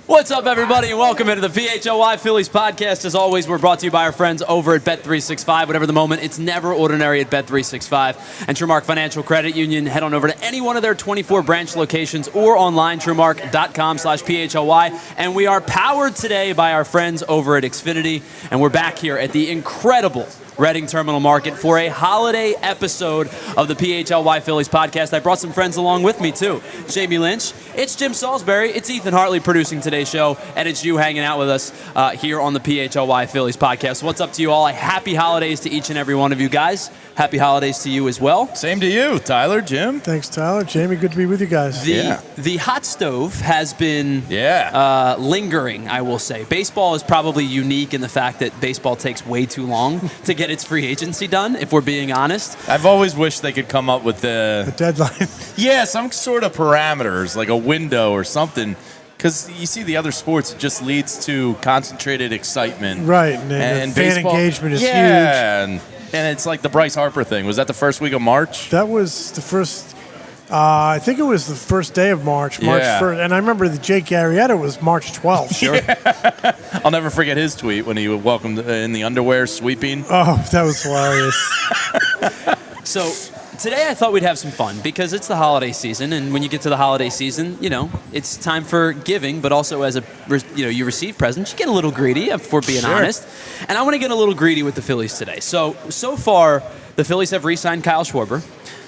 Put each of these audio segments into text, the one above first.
What's up, everybody, and welcome into the PHLY Phillies Podcast. As always, we're brought to you by our friends over at Bet365. Whatever the moment, it's never ordinary at Bet365. And Trumark Financial Credit Union. Head on over to any one of their 24 branch locations or online, trumark.com/PHLY. And we are powered today by our friends over at Xfinity. And we're back here at the incredible Reading Terminal Market for a holiday episode of the PHLY Phillies Podcast. I brought some friends along with me, too. Jamie Lynch, it's Jim Salisbury, it's Ethan Hartley producing today's show, and it's you hanging out with us here on the PHLY Phillies Podcast. What's up to you all? Happy holidays to each and every one of you guys. Happy holidays to you as well. Same to you, Tyler, Jim. Thanks, Tyler. Jamie, good to be with you guys. The hot stove has been lingering, I will say. Baseball is probably unique in the fact that baseball takes way too long to get its free agency done, if we're being honest. I've always wished they could come up with the deadline. Yeah, some sort of parameters, like a window or something. Because you see the other sports, it just leads to concentrated excitement. Right, and fan baseball, engagement is huge. And it's like the Bryce Harper thing. Was that the first week of March? That was the first, I think it was the first day of March 1st. And I remember the Jake Arrieta was March 12th. Sure. I'll never forget his tweet when he welcomed in the underwear sweeping. Oh, that was hilarious. So today I thought we'd have some fun because it's the holiday season, and when you get to the holiday season, you know, it's time for giving, but also as you receive presents, you get a little greedy, if we're being honest. And I want to get a little greedy with the Phillies today. So far, the Phillies have re-signed Kyle Schwarber.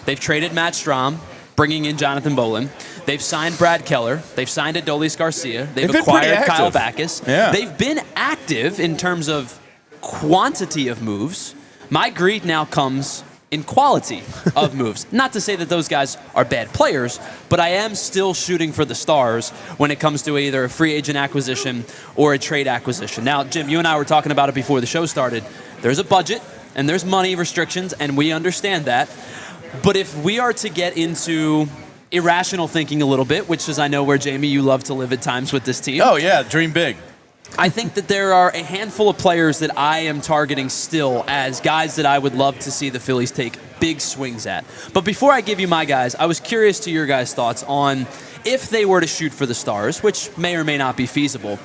They've traded Matt Strahm, bringing in Jonathan Bolin. They've signed Brad Keller. They've signed Adolis Garcia. They've acquired Kyle Backus. Yeah. They've been active in terms of quantity of moves. My greed now comes in quality of moves. Not to say that those guys are bad players, but I am still shooting for the stars when it comes to either a free agent acquisition or a trade acquisition. Now, Jim, you and I were talking about it before the show started. There's a budget and there's money restrictions, and we understand that. But if we are to get into irrational thinking a little bit, which is, I know, where, Jamie, you love to live at times with this team. Oh, yeah, dream big. I think that there are a handful of players that I am targeting still as guys that I would love to see the Phillies take big swings at. But before I give you my guys, I was curious to your guys' thoughts on if they were to shoot for the stars, which may or may not be feasible.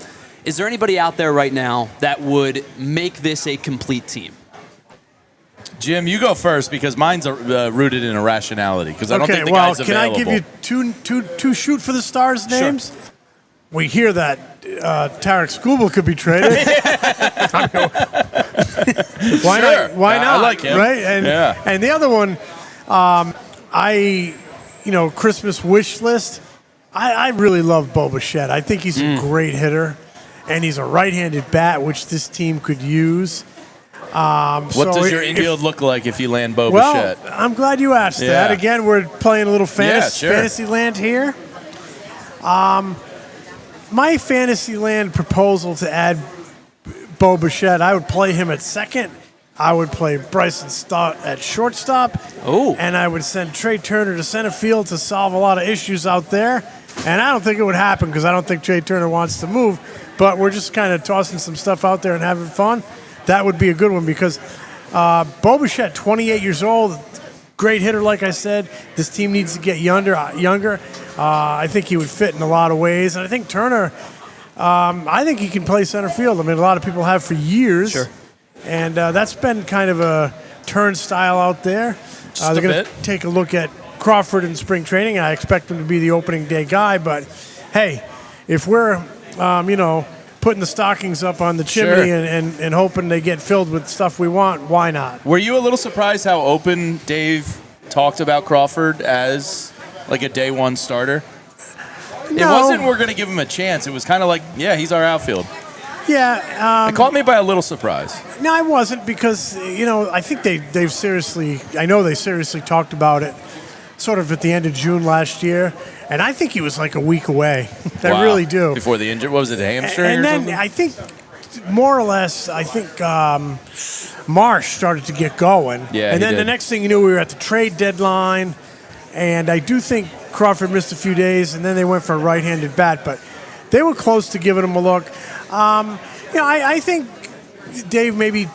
Is there anybody out there right now that would make this a complete team? Jim, you go first because mine's rooted in irrationality. Because I don't think the guy's available. Can I give you two shoot for the stars names? Sure. We hear that Tarek Skubal could be traded. Why not? Why not? I like him. Right? And the other one, Christmas wish list. I really love Bichette. I think he's a great hitter, and he's a right-handed bat, which this team could use. What does your infield look like if you land Bichette? Well, I'm glad you asked that. Again, we're playing a little fantasy land here. My fantasy land proposal to add Bichette, I would play him at second. I would play Bryson Stott at shortstop. Oh. And I would send Trey Turner to center field to solve a lot of issues out there. And I don't think it would happen because I don't think Trey Turner wants to move. But we're just kind of tossing some stuff out there and having fun. That would be a good one because Bichette, 28 years old, great hitter, like I said. This team needs to get younger. I think he would fit in a lot of ways. And I think Turner, I think he can play center field. I mean, a lot of people have for years. Sure. And that's been kind of a turnstile out there. They're going to take a look at Crawford in spring training. I expect him to be the opening day guy. But, hey, if we're, putting the stockings up on the chimney and hoping they get filled with stuff we want, why not? Were you a little surprised how open Dave talked about Crawford as like a day one starter? No. It wasn't we're going to give him a chance. It was kind of like, yeah, he's our outfield. Yeah. It caught me by a little surprise. No, I wasn't because, I think they seriously talked about it sort of at the end of June last year. And I think he was like a week away. I really do. Before the injury, what was it, a hamstring and or then something? I think more or less, Marsh started to get going. Yeah, and then the next thing you knew, we were at the trade deadline. And I do think Crawford missed a few days, and then they went for a right-handed bat. But they were close to giving him a look. I think Dave maybe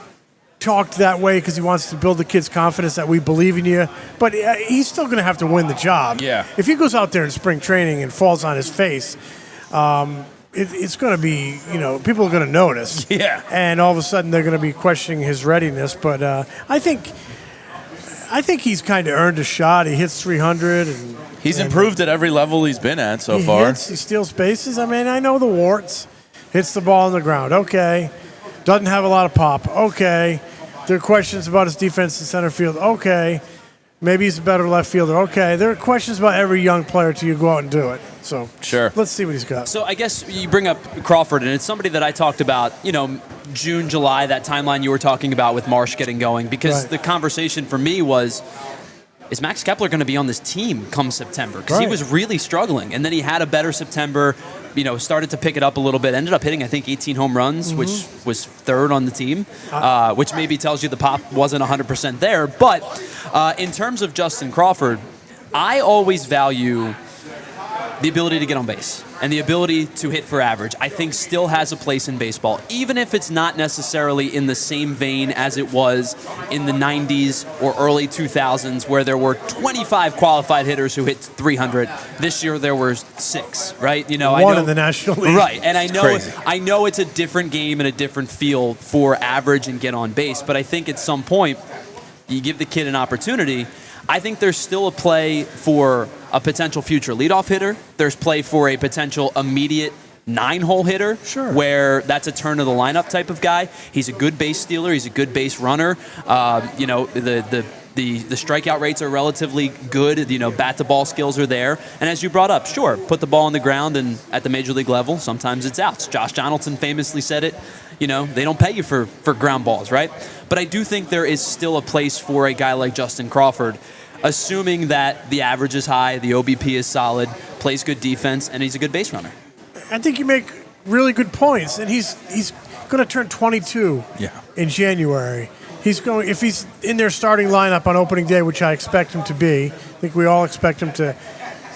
talked that way because he wants to build the kid's confidence that we believe in you. But he's still going to have to win the job. Yeah. If he goes out there in spring training and falls on his face, it's going to be, people are going to notice. Yeah. And all of a sudden they're going to be questioning his readiness. But I think he's kind of earned a shot. He hits 300. And he's improved at every level he's been at so far. He steals bases. I mean, I know the warts. Hits the ball on the ground. Okay. Doesn't have a lot of pop. Okay. There are questions about his defense in center field. Okay. Maybe he's a better left fielder. Okay. There are questions about every young player till you go out and do it. So sure. Let's see what he's got. So I guess you bring up Crawford, and it's somebody that I talked about, June, July, that timeline you were talking about with Marsh getting going, because the conversation for me was, is Max Kepler going to be on this team come September? Because he was really struggling, and then he had a better September, started to pick it up a little bit, ended up hitting, I think, 18 home runs, which was third on the team, which maybe tells you the pop wasn't 100% there. But in terms of Justin Crawford, I always value the ability to get on base and the ability to hit for average, I think still has a place in baseball, even if it's not necessarily in the same vein as it was in the 90s or early 2000s, where there were 25 qualified hitters who hit 300. This year there were 6, right? I know, in the National League. Right, and I know it's a different game and a different feel for average and get on base, but I think at some point you give the kid an opportunity. I think there's still a play for a potential future leadoff hitter. There's play for a potential immediate 9-hole hitter, where that's a turn of the lineup type of guy. He's a good base stealer. He's a good base runner. The strikeout rates are relatively good. Bat to ball skills are there. And as you brought up, put the ball on the ground, and at the major league level, sometimes it's outs. Josh Donaldson famously said it. They don't pay you for ground balls, right? But I do think there is still a place for a guy like Justin Crawford, assuming that the average is high, the OBP is solid, plays good defense, and he's a good base runner. I think you make really good points, and he's going to turn 22 in January. If he's in their starting lineup on opening day, which I expect him to be. I think we all expect him to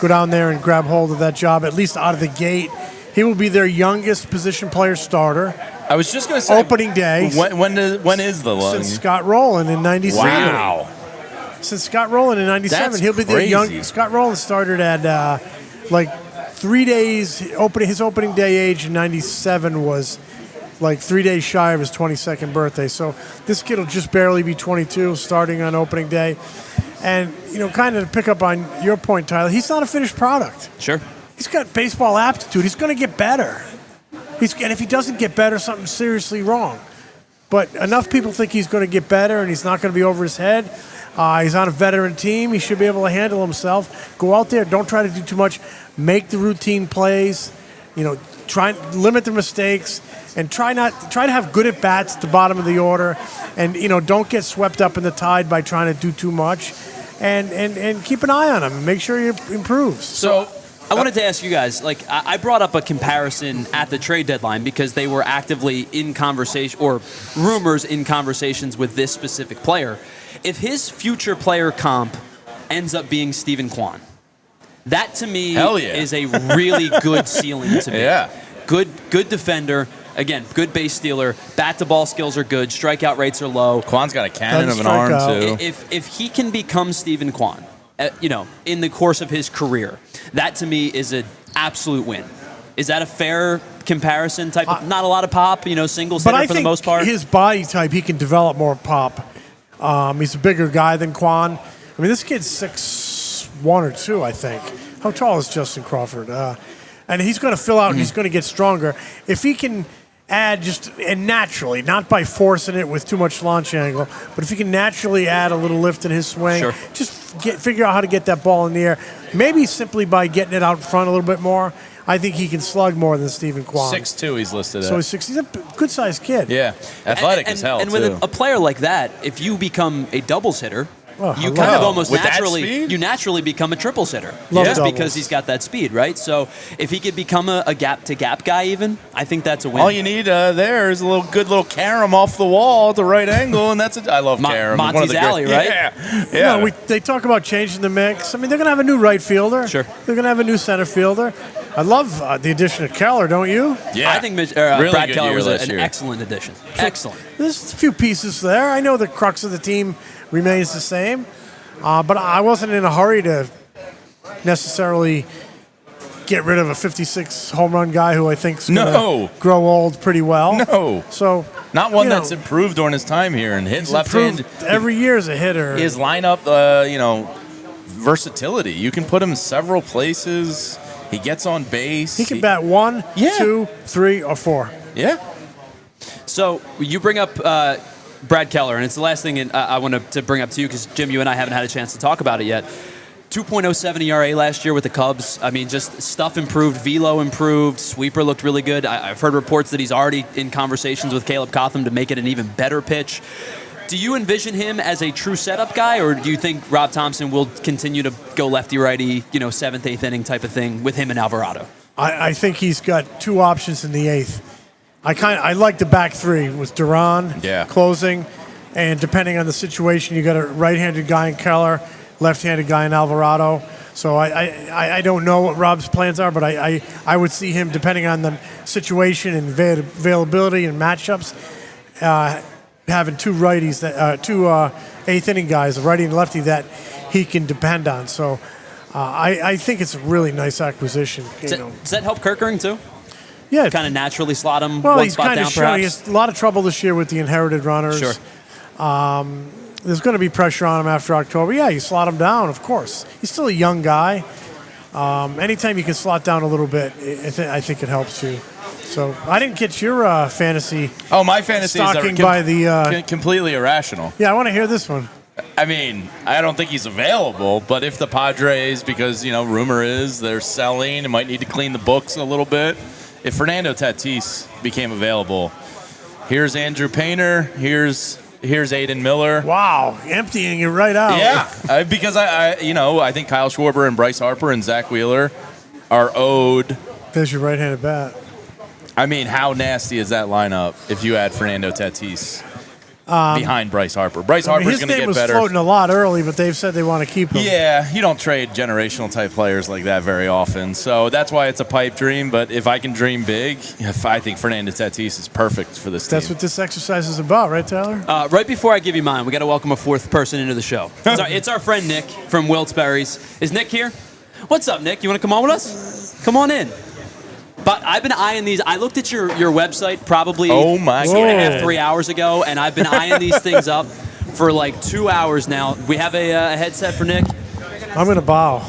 go down there and grab hold of that job, at least out of the gate. He will be their youngest position player starter. I was just going to say opening day. When is the long? Since Scott Rowland in '97. Wow. Since Scott Rowland in '97, he'll be their young. Scott Rowland started at 3 days. His opening day age in '97 was 3 days shy of his 22nd birthday. So this kid will just barely be 22, starting on opening day. And kind of to pick up on your point, Tyler, he's not a finished product. Sure. He's got baseball aptitude. He's going to get better. And if he doesn't get better, something's seriously wrong. But enough people think he's going to get better, and he's not going to be over his head. He's on a veteran team. He should be able to handle himself. Go out there. Don't try to do too much. Make the routine plays. Try and limit the mistakes, and try to have good at bats at the bottom of the order. And don't get swept up in the tide by trying to do too much. And keep an eye on him and make sure he improves. So I wanted to ask you guys, I brought up a comparison at the trade deadline because they were actively in conversation, or rumors in conversations with this specific player. If his future player comp ends up being Steven Kawn, that to me is a really good ceiling to me. Yeah. Good defender. Again, good base stealer. Bat to ball skills are good. Strikeout rates are low. Kawn's got a cannon of an arm too. If he can become Steven Kawn, in the course of his career, that to me is an absolute win. Is that a fair comparison? Not a lot of pop, single hitter for the most part. But I think his body type, he can develop more pop. He's a bigger guy than Kawn. I mean, this kid's 6'1" or 2", I think. How tall is Justin Crawford? And he's going to fill out and he's going to get stronger. If he can add and naturally, not by forcing it with too much launch angle, but if he can naturally add a little lift in his swing, just figure out how to get that ball in the air. Maybe simply by getting it out front a little bit more. I think he can slug more than Steven Kawn. 6'2", he's listed at. So he's a good-sized kid. Yeah, athletic as hell, and with a player like that, if you become a doubles hitter, you kind of almost naturally become a triples hitter. Just because he's got that speed, right? So if he could become a gap-to-gap guy even, I think that's a win. All you need there is a good little carom off the wall at the right angle, and that's I love carom. Monty's Alley, right? Yeah. They talk about changing the mix. I mean, they're going to have a new right fielder. Sure. They're going to have a new center fielder. I love the addition of Keller, don't you? Yeah. I think Brad Keller was an excellent addition. Excellent. There's a few pieces there. I know the crux of the team remains the same, but I wasn't in a hurry to necessarily get rid of a 56 home run guy who I think's going to No. grow old pretty well. No. So Not one you know, that's improved during his time here and hit he's left hand. improved every year as a hitter. His lineup, versatility. You can put him several places. He gets on base. He can bat 1, Yeah. 2, 3, or 4. Yeah. So you bring up Brad Keller, and it's the last thing I want to bring up to you because, Jim, you and I haven't had a chance to talk about it yet. 2.07 ERA last year with the Cubs. I mean, just stuff improved, velo improved, sweeper looked really good. I've heard reports that he's already in conversations with Caleb Cotham to make it an even better pitch. Do you envision him as a true setup guy, or do you think Rob Thompson will continue to go lefty-righty, 7th, 8th inning type of thing with him and Alvarado? I think he's got 2 options in the 8th. I like the back 3 with Duran closing, and depending on the situation, you got a right-handed guy in Keller, left-handed guy in Alvarado. So I don't know what Rob's plans are, but I would see him, depending on the situation and availability and matchups, having 2 righties, two 8th inning guys, a righty and lefty that he can depend on. So I think it's a really nice acquisition. Does that help Kirkering too? Yeah, kind of naturally slot him well, one he's spot kind down, of showing. He perhaps? has a lot of trouble this year with the inherited runners. Sure. There's going to be pressure on him after October. Yeah, you slot him down, of course. He's still a young guy. Anytime you can slot down a little bit, I think it helps you. So I didn't get your fantasy. Oh, my fantasies are by the completely irrational. Yeah, I want to hear this one. I mean, I don't think he's available, but if the Padres, because, rumor is they're selling and might need to clean the books a little bit, if Fernando Tatis became available, here's Andrew Painter, here's Aiden Miller. Wow, emptying it right out. Yeah, because I think Kyle Schwarber and Bryce Harper and Zach Wheeler are owed. There's your right-handed bat. I mean, how nasty is that lineup if you add Fernando Tatis behind Bryce Harper? Bryce Harper's going to get better. His name was floating a lot early, but they've said they want to keep him. Yeah, you don't trade generational type players like that very often. So that's why it's a pipe dream. But if I can dream big, I think Fernando Tatis is perfect for this team. That's what this exercise is about, right, Tyler? Right before I give you mine, we got to welcome a 4th person into the show. It's our friend Nick from Wilkes-Barre's. Is Nick here? What's up, Nick? You want to come on with us? Come on in. But I've been eyeing these. I looked at your website probably 2.5, 3 hours ago, and I've been eyeing these things up for like 2 hours now. We have a headset for Nick. I'm going to bow.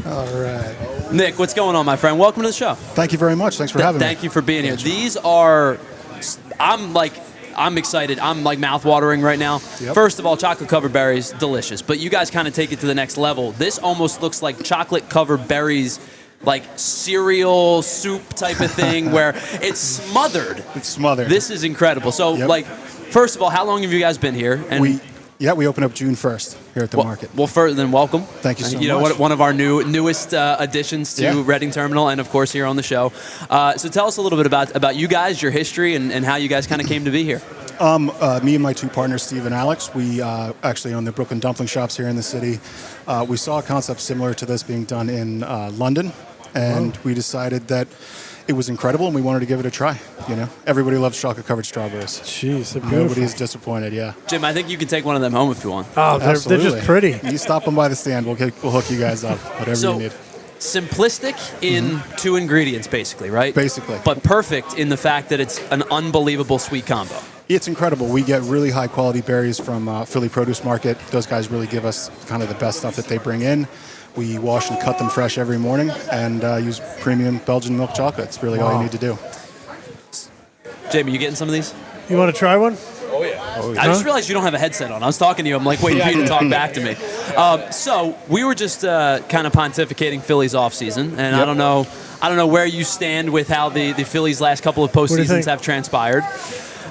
All right. Nick, what's going on, my friend? Welcome to the show. Thank you very much. Thanks for having me. Thank you for being here. These are, I'm excited. I'm like mouth-watering right now. Yep. First of all, chocolate-covered berries, delicious. But you guys kind of take it to the next level. This almost looks like chocolate-covered berries, like cereal soup type of thing where it's smothered. It's smothered. This is incredible. So, first of all, how long have you guys been here? And we opened up June 1st here at the market. Well, further than welcome. Thank you so much. One of our newest additions to Reading Terminal, and of course here on the show. So tell us a little bit about you guys, your history, and how you guys kind of came to be here. Me and my 2 partners, Steve and Alex, we actually own the Brooklyn Dumpling Shops here in the city. We saw a concept similar to this being done in London, and we decided that it was incredible, and we wanted to give it a try. Everybody loves chocolate-covered strawberries. Jeez, they're beautiful. Nobody's disappointed. Yeah. Jim, I think you can take one of them home if you want. Oh, they're just pretty. You stop them by the stand, we'll hook you guys up. Whatever you need. Simplistic in 2 ingredients, basically, right? Basically. But perfect in the fact that it's an unbelievable sweet combo. It's incredible. We get really high-quality berries from Philly Produce Market. Those guys really give us kind of the best stuff that they bring in. We wash and cut them fresh every morning and use premium Belgian milk chocolate. It's really all you need to do. Jamie, you getting some of these? You want to try one? Oh, yeah. I just realized you don't have a headset on. I was talking to you. I'm like waiting for you to talk back to me. So we were just kind of pontificating Phillies offseason, and I don't know where you stand with how the Phillies' last couple of postseasons have transpired.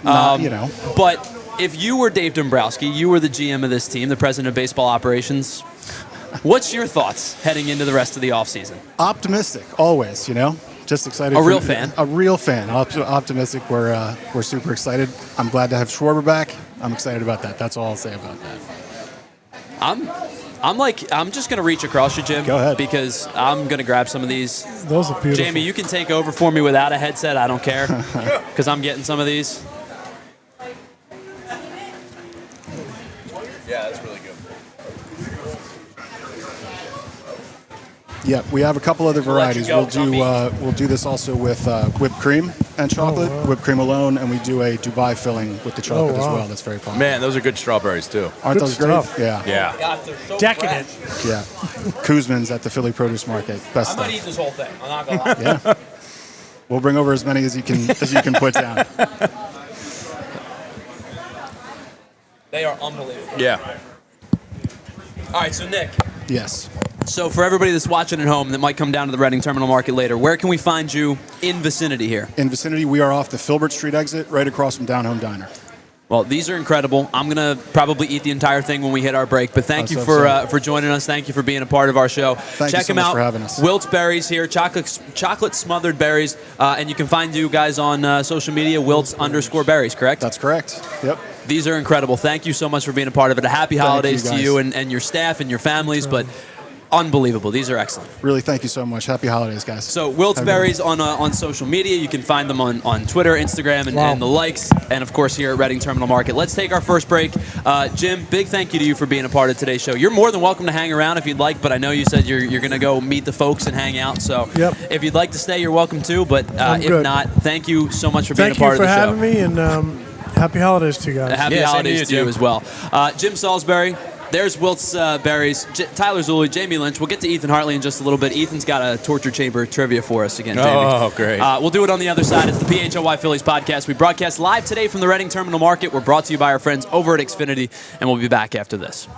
But if you were Dave Dombrowski, you were the GM of this team, the president of baseball operations. What's your thoughts heading into the rest of the offseason? Optimistic, always. Just excited. A real fan. A real fan. Optimistic. We're super excited. I'm glad to have Schwarber back. I'm excited about that. That's all I'll say about that. I'm just gonna reach across you, Jim. Go ahead. Because I'm gonna grab some of these. Those are beautiful. Jamie, you can take over for me without a headset. I don't care, because I'm getting some of these. Yeah, that's really good. Yeah, we have a couple other varieties. go, We'll do this also with whipped cream and chocolate, whipped cream alone, and we do a Dubai filling with the chocolate as well. That's very popular. Man, those are good strawberries too. Aren't Good those great? stuff. Yeah. Yeah. God, they're so Decadent. fresh. Yeah. Kuzman's at the Philly Produce Market. Best I might stuff. eat this whole thing. I'm not gonna lie. Yeah. We'll bring over as many as you can put down. They are unbelievable. Yeah. All right, so Nick. Yes. So for everybody that's watching at home that might come down to the Reading Terminal Market later, where can we find you in vicinity here? In vicinity, we are off the Filbert Street exit, right across from Down Home Diner. Well, these are incredible. I'm going to probably eat the entire thing when we hit our break, but thank you for joining us. Thank you for being a part of our show. Thank Check you so them much out. for having us. Wilt's Berries here, chocolate smothered berries, and you can find you guys on social media, Wilt's_berries, correct? That's correct. Yep. These are incredible. Thank you so much for being a part of it. A happy holidays to guys. you and your staff and your families, but unbelievable. These are excellent. Really, thank you so much. Happy holidays, guys. So Wilt's Berries on social media. You can find them on Twitter, Instagram, and the likes, and of course here at Reading Terminal Market. Let's take our first break. Jim, big thank you to you for being a part of today's show. You're more than welcome to hang around if you'd like, but I know you said you're going to go meet the folks and hang out. So if you'd like to stay, you're welcome to. But if not, thank you so much for being a part of the show. Thank you for having me, and happy holidays to you guys. Happy holidays to you as well. Jim Salisbury. There's Wilt's Berries, Tyler Zulli, Jamie Lynch. We'll get to Ethan Hartley in just a little bit. Ethan's got a torture chamber trivia for us again, Jamie. Oh, great. We'll do it on the other side. It's the PHLY Phillies Podcast. We broadcast live today from the Reading Terminal Market. We're brought to you by our friends over at Xfinity, and we'll be back after this.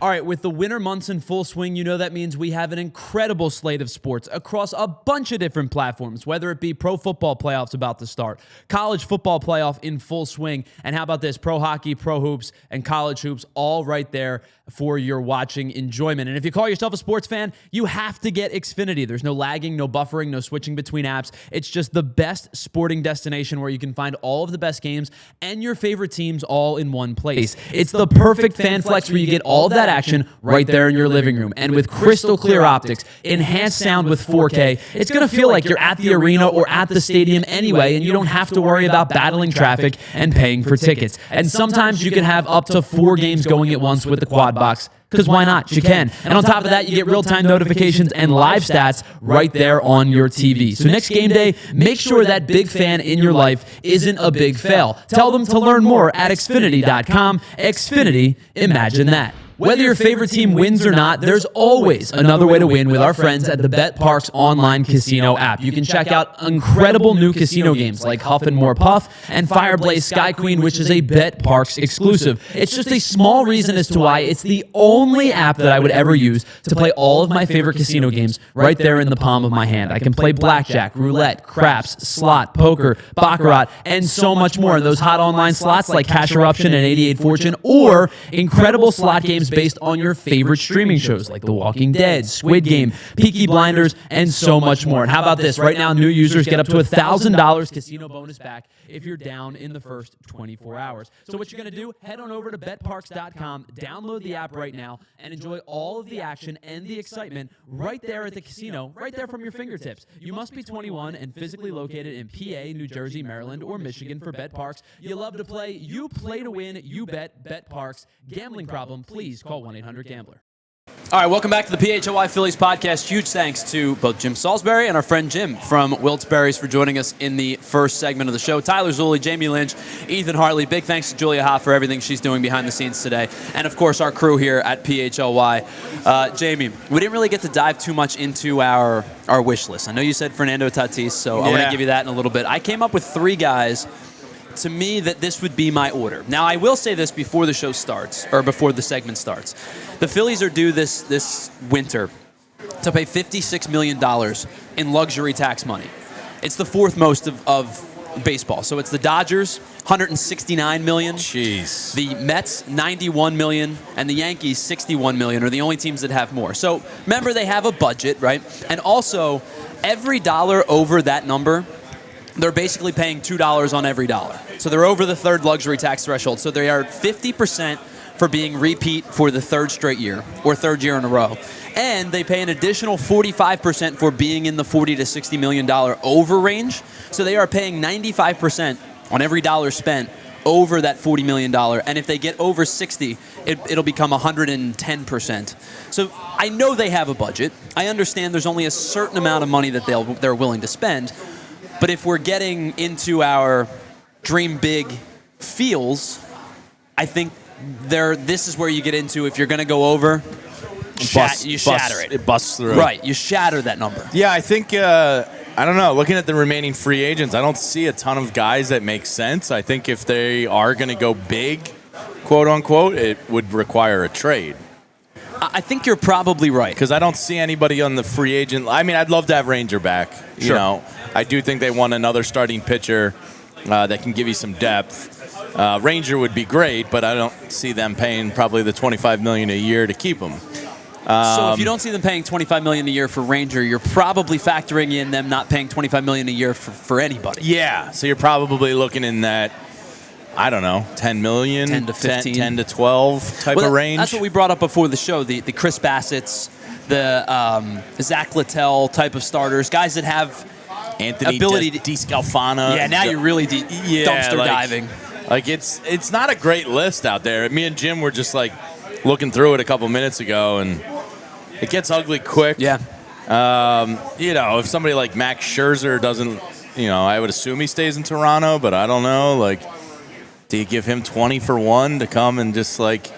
All right, with the winter months in full swing, you know that means we have an incredible slate of sports across a bunch of different platforms, whether it be pro football playoffs about to start, college football playoff in full swing, and how about this, pro hockey, pro hoops, and college hoops, all right there for your watching enjoyment. And if you call yourself a sports fan, you have to get Xfinity. There's no lagging, no buffering, no switching between apps. It's just the best sporting destination where you can find all of the best games and your favorite teams all in one place. It's the perfect fan flex where you get all of that action right there in your living room. And with crystal clear optics, enhanced sound with 4K, it's going to feel like you're at the arena or at the stadium anyway, and you don't have to worry about battling traffic and paying for tickets. And sometimes you can have up to 4 games going at once with the quad box. Because why not? You can. And on top of that, you get real-time notifications and live stats right there on your TV. So next game day, make sure that big fan in your life isn't a big fail. Tell them to learn more at Xfinity.com. Xfinity, imagine that. Whether your favorite team wins or not, there's always another way to win with our friends at the BetParx online casino app. You can check out incredible new casino games like Huff and More Puff and Fireblaze Sky Queen, which is a BetParx exclusive. It's just a small reason as to why it's the only app that I would ever use to play all of my favorite casino games right there in the palm of my hand. I can play blackjack, roulette, craps, slot, poker, baccarat, and so much more. And those hot online slots like Cash Eruption and 88 Fortune, or incredible slot games based on your favorite streaming shows like The Walking Dead, Squid Game, Peaky Blinders, and so much more. And how about this? Right now, new users get up to $1,000 casino bonus back if you're down in the first 24 hours. So what you're going to do, head on over to betparx.com, download the app right now, and enjoy all of the action and the excitement right there at the casino, right there from your fingertips. You must be 21 and physically located in PA, New Jersey, Maryland, or Michigan for BetParx. You love to play, you play to win, you bet, BetParx. Gambling problem, please call 1-800-GAMBLER. All right, welcome back to the PHLY Phillies Podcast. Huge thanks to both Jim Salisbury and our friend Jim from Wilt's Berries for joining us in the first segment of the show. Tyler Zulli, Jamie Lynch, Ethan Hartley. Big thanks to Julia Ha for everything she's doing behind the scenes today. And, of course, our crew here at PHLY. Jamie, we didn't really get to dive too much into our wish list. I know you said Fernando Tatis, so I want to give you that in a little bit. I came up with 3 guys to me that this would be my order. Now, I will say this before the show starts, or before the segment starts. The Phillies are due this winter to pay $56 million in luxury tax money. It's the 4th most of baseball. So it's the Dodgers, $169 million. Jeez. The Mets, $91 million, and the Yankees, $61 million, are the only teams that have more. So remember, they have a budget, right? And also, every dollar over that number, they're basically paying $2 on every dollar. So they're over the 3rd luxury tax threshold. So they are 50% for being repeat for the 3rd straight year, or 3rd year in a row. And they pay an additional 45% for being in the $40 to $60 million over range. So they are paying 95% on every dollar spent over that $40 million. And if they get over 60, it'll become 110%. So I know they have a budget. I understand there's only a certain amount of money that they're willing to spend. But if we're getting into our dream big feels, I think this is where you get into, if you're going to go over, you shatter it. It busts through. Right, you shatter that number. Yeah, I think, I don't know, looking at the remaining free agents, I don't see a ton of guys that make sense. I think if they are going to go big, quote unquote, it would require a trade. I think you're probably right. Because I don't see anybody on the free agent. I mean, I'd love to have Ranger back. Sure. You know, I do think they want another starting pitcher that can give you some depth. Ranger would be great, but I don't see them paying probably the $25 million a year to keep him. So if you don't see them paying $25 million a year for Ranger, you're probably factoring in them not paying $25 million a year for anybody. Yeah, so you're probably looking in that, I don't know, 10 million, 10 to 15. 10 to 12 type of range. That's what we brought up before the show, the Chris Bassett's, the Zach Littell type of starters, guys that have Anthony ability DeScalfano. Yeah, now you're really dumpster diving. Like it's not a great list out there. Me and Jim were just like looking through it a couple minutes ago, and it gets ugly quick. Yeah. You know, if somebody like Max Scherzer doesn't, you know, I would assume he stays in Toronto, but I don't know. Like, do you give him 20 for 1 to come and just like,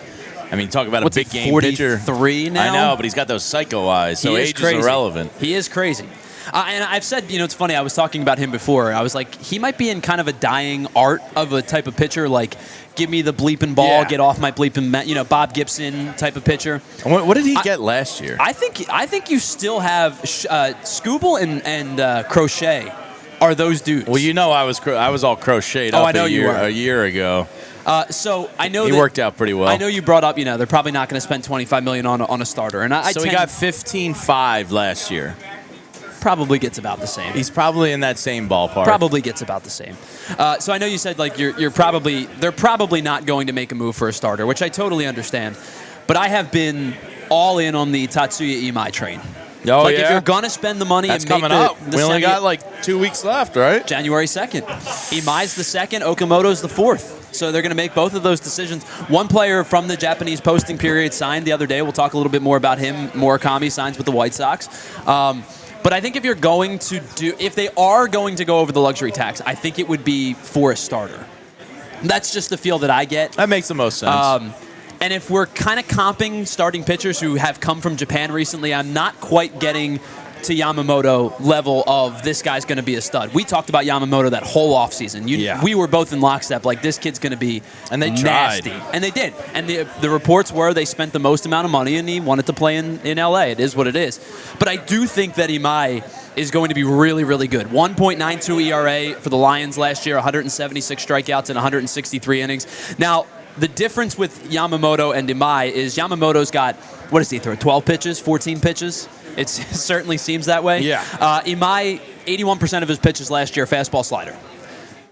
I mean, talk about a big game pitcher. 43 now? I know, but he's got those psycho eyes, so age is irrelevant. He is crazy. And I've said, you know, it's funny, I was talking about him before. I was like, he might be in kind of a dying art of a type of pitcher, like, give me the bleeping ball, get off my bleeping, you know, Bob Gibson type of pitcher. What did he get last year? I think you still have Skubal and Crochet are those dudes. Well, you know, I was all crocheted up a year ago. So I know he worked out pretty well. I know you brought up, you know, they're probably not going to spend $25 million on a starter, and he got 15.5 last year. Probably gets about the same. He's probably in that same ballpark. Probably gets about the same. So I know you said like they're probably not going to make a move for a starter, which I totally understand. But I have been all in on the Tatsuya Imai train. Oh, like if you're gonna spend the money, that's and make coming up. We only got like 2 weeks left, right? January 2nd. Imai's the 2nd. Okamoto's the 4th. So they're going to make both of those decisions. One player from the Japanese posting period signed the other day. We'll talk a little bit more about him. Murakami signs with the White Sox. But I think if they are going to go over the luxury tax, I think it would be for a starter. That's just the feel that I get. That makes the most sense. And if we're kind of comping starting pitchers who have come from Japan recently, I'm not quite getting to Yamamoto level of this guy's going to be a stud. We talked about Yamamoto that whole offseason. We were both in lockstep, like this kid's going to be nasty. And they did. And the reports were they spent the most amount of money and he wanted to play in LA. It is what it is. But I do think that Imai is going to be really, really good. 1.92 ERA for the Lions last year, 176 strikeouts in 163 innings. Now, the difference with Yamamoto and Imai is Yamamoto's got, what does he throw, 12 pitches, 14 pitches? It certainly seems that way. Yeah. Imai, 81% of his pitches last year, fastball slider.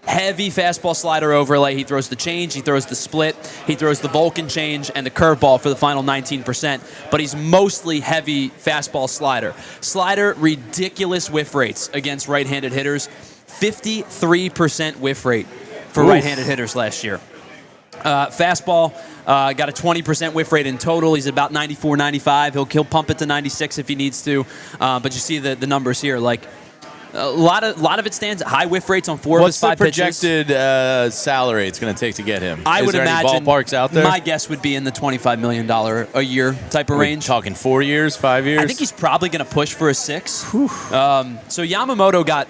Heavy fastball slider overlay. He throws the change, he throws the split, he throws the Vulcan change and the curveball for the final 19%. But he's mostly heavy fastball slider. Slider, ridiculous whiff rates against right-handed hitters. 53% whiff rate for right-handed hitters last year. Fastball, got a 20% whiff rate in total. He's about 94, 95. He'll pump it to 96 if he needs to. But you see the numbers here. Like a lot of it stands at high whiff rates on 4 of his 5 pitches. What's the projected salary it's going to take to get him? I would imagine any ballparks out there? My guess would be in the $25 million a year type of range. Talking 4 years, 5 years? I think he's probably going to push for a 6. So Yamamoto got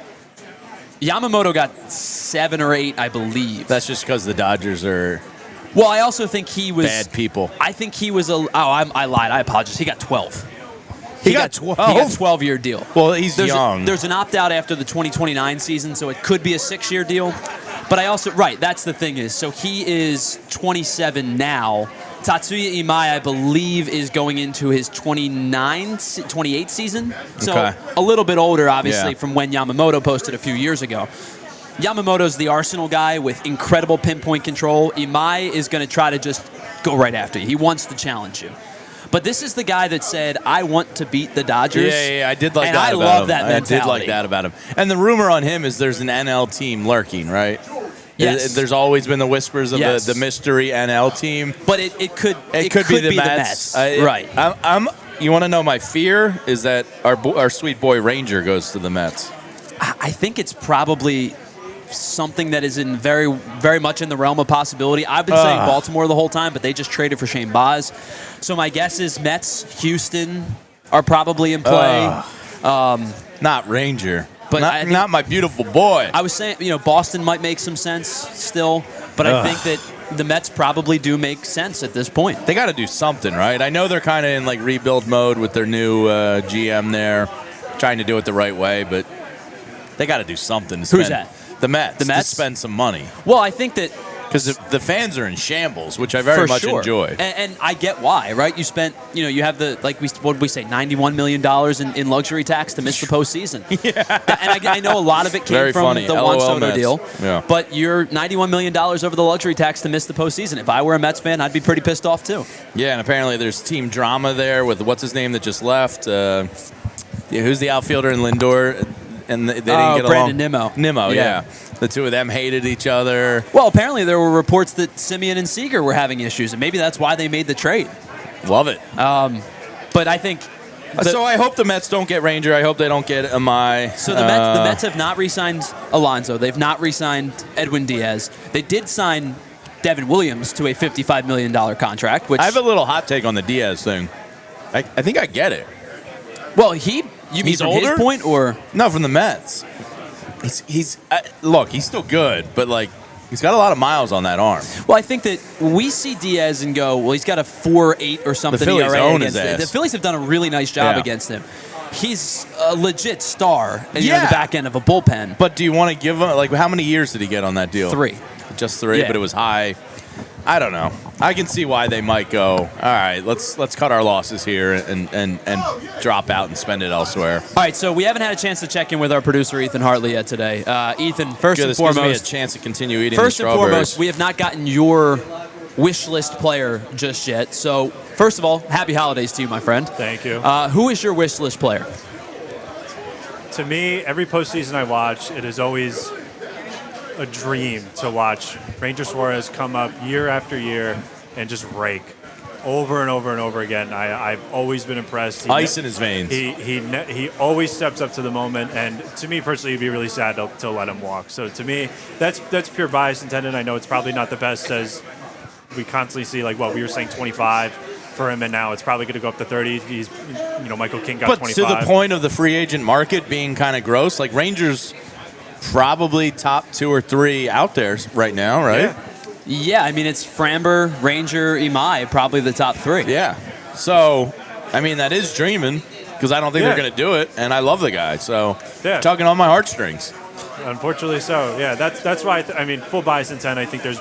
7 or 8, I believe. That's just because the Dodgers are. Well, I also think he was bad people. I think he was I lied. I apologize. He got 12. He got 12. He got a 12-year deal. Well, he's young. There's an opt-out after the 2029 season, so it could be a 6-year deal. But I also that's the thing is, so he is 27 now. Tatsuya Imai, I believe, is going into his 28th season. So a little bit older, obviously, from when Yamamoto posted a few years ago. Yamamoto's the Arsenal guy with incredible pinpoint control. Imai is going to try to just go right after you. He wants to challenge you. But this is the guy that said, I want to beat the Dodgers. Yeah, I did like that about him. And I love that mentality. I did like that about him. And the rumor on him is there's an NL team lurking, right? Yes. There's always been the whispers of Yes. the mystery NL team. But it could be the Mets. Right. You want to know my fear is that our sweet boy Ranger goes to the Mets. I think it's probably something that is in very, very much in the realm of possibility. I've been saying Baltimore the whole time, but they just traded for Shane Baz. So my guess is Mets, Houston are probably in play. Not Ranger. But not my beautiful boy. I was saying, Boston might make some sense still, but I think that the Mets probably do make sense at this point. They got to do something, right? I know they're kind of in like rebuild mode with their new GM there, trying to do it the right way, but they got to do something. Who's that? The Mets. The Mets? To spend some money. Well, I think that because the fans are in shambles, which I very much enjoy. And I get why, right? You spent, you have what did we say, $91 million in luxury tax to miss the postseason. Yeah. And I know a lot of it came from the Juan Soto deal. Yeah. But you're $91 million over the luxury tax to miss the postseason. If I were a Mets fan, I'd be pretty pissed off too. Yeah, and apparently there's team drama there with what's his name that just left. Who's the outfielder in Lindor? And they didn't get along. Brandon Nimmo, yeah. The two of them hated each other. Well, apparently there were reports that Simeon and Seager were having issues, and maybe that's why they made the trade. Love it. But I think... So I hope the Mets don't get Ranger. I hope they don't get Imai. So the Mets have not re-signed Alonso. They've not re-signed Edwin Diaz. They did sign Devin Williams to a $55 million contract, which... I have a little hot take on the Diaz thing. I think I get it. Well, you mean from older? His point, or no, from the Mets? Look, he's still good, but he's got a lot of miles on that arm. Well, I think that we see Diaz and go, well, he's got a 4.8 or something. The Phillies ERA own his against ass. The Phillies have done a really nice job against him. He's a legit star in the back end of a bullpen. But do you want to give him how many years did he get on that deal? 3. Just 3, but it was high. I don't know. I can see why they might go, all right, let's cut our losses here and drop out and spend it elsewhere. All right, so we haven't had a chance to check in with our producer, Ethan Hartley, yet today. Ethan, first and foremost. Gives me a chance to continue eating First the and strawberries. foremost, we have not gotten your wish list player just yet. So, first of all, happy holidays to you, my friend. Thank you. Who is your wish list player? To me, every postseason I watch, it is always a dream to watch Ranger Suarez come up year after year and just rake over and over and over again. I've always been impressed. Ice in his veins. He always steps up to the moment, and to me personally, it'd be really sad to let him walk. So to me, that's pure bias intended. I know it's probably not the best, as we constantly see we were saying 25 for him, and now it's probably going to go up to 30. He's, Michael King got 25. But to the point of the free agent market being kind of gross, Rangers probably top 2 or 3 out there right now, right? Yeah, I mean, it's Framber, Ranger, Imai, probably the top 3. Yeah. So, I mean, that is dreaming, because I don't think they're going to do it, and I love the guy. So, tugging on my heartstrings. Unfortunately so. Yeah, that's why, full bias intent, I think there's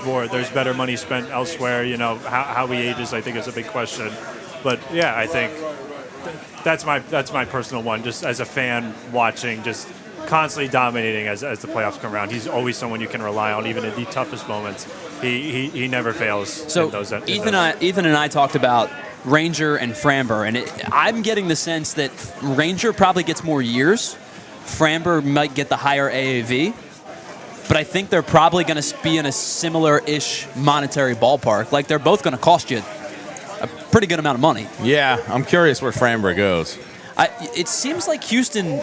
better money spent elsewhere. How he ages, I think, is a big question. But, yeah, I think that's my personal one, just as a fan watching, just constantly dominating as the playoffs come around. He's always someone you can rely on, even in the toughest moments. He never fails. So in those, Ethan and I talked about Ranger and Framber, and I'm getting the sense that Ranger probably gets more years. Framber might get the higher AAV, but I think they're probably going to be in a similar-ish monetary ballpark. They're both going to cost you a pretty good amount of money. Yeah, I'm curious where Framber goes. It seems like Houston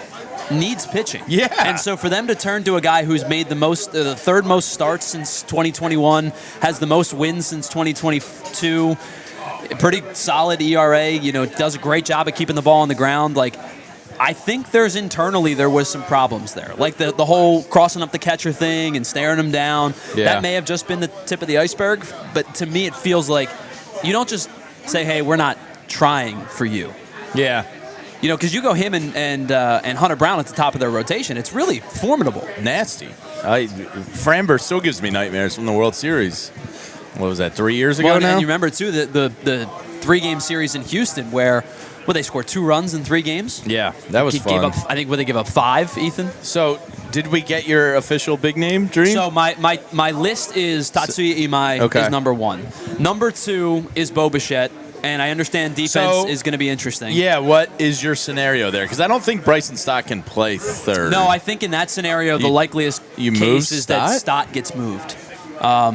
needs pitching. Yeah. And so for them to turn to a guy who's made the third most starts since 2021, has the most wins since 2022, pretty solid ERA, does a great job of keeping the ball on the ground. I think there was some problems there. The whole crossing up the catcher thing and staring him down. Yeah. That may have just been the tip of the iceberg, but to me it feels like you don't just say, hey, we're not trying for you. Yeah. Because you go him and Hunter Brown at the top of their rotation, it's really formidable. Nasty. Framber still gives me nightmares from the World Series. What was that, 3 years ago now? And you remember, too, the 3-game series in Houston where they scored 2 runs in 3 games? Yeah, that was fun. I think they give up 5, Ethan? So, did we get your official big name, Dream? So, my list is Tatsuya Imai is number 1. Number 2 is Bichette. And I understand defense is going to be interesting. Yeah, what is your scenario there? Because I don't think Bryson Stott can play third. No, I think in that scenario, the likeliest case is that Stott gets moved.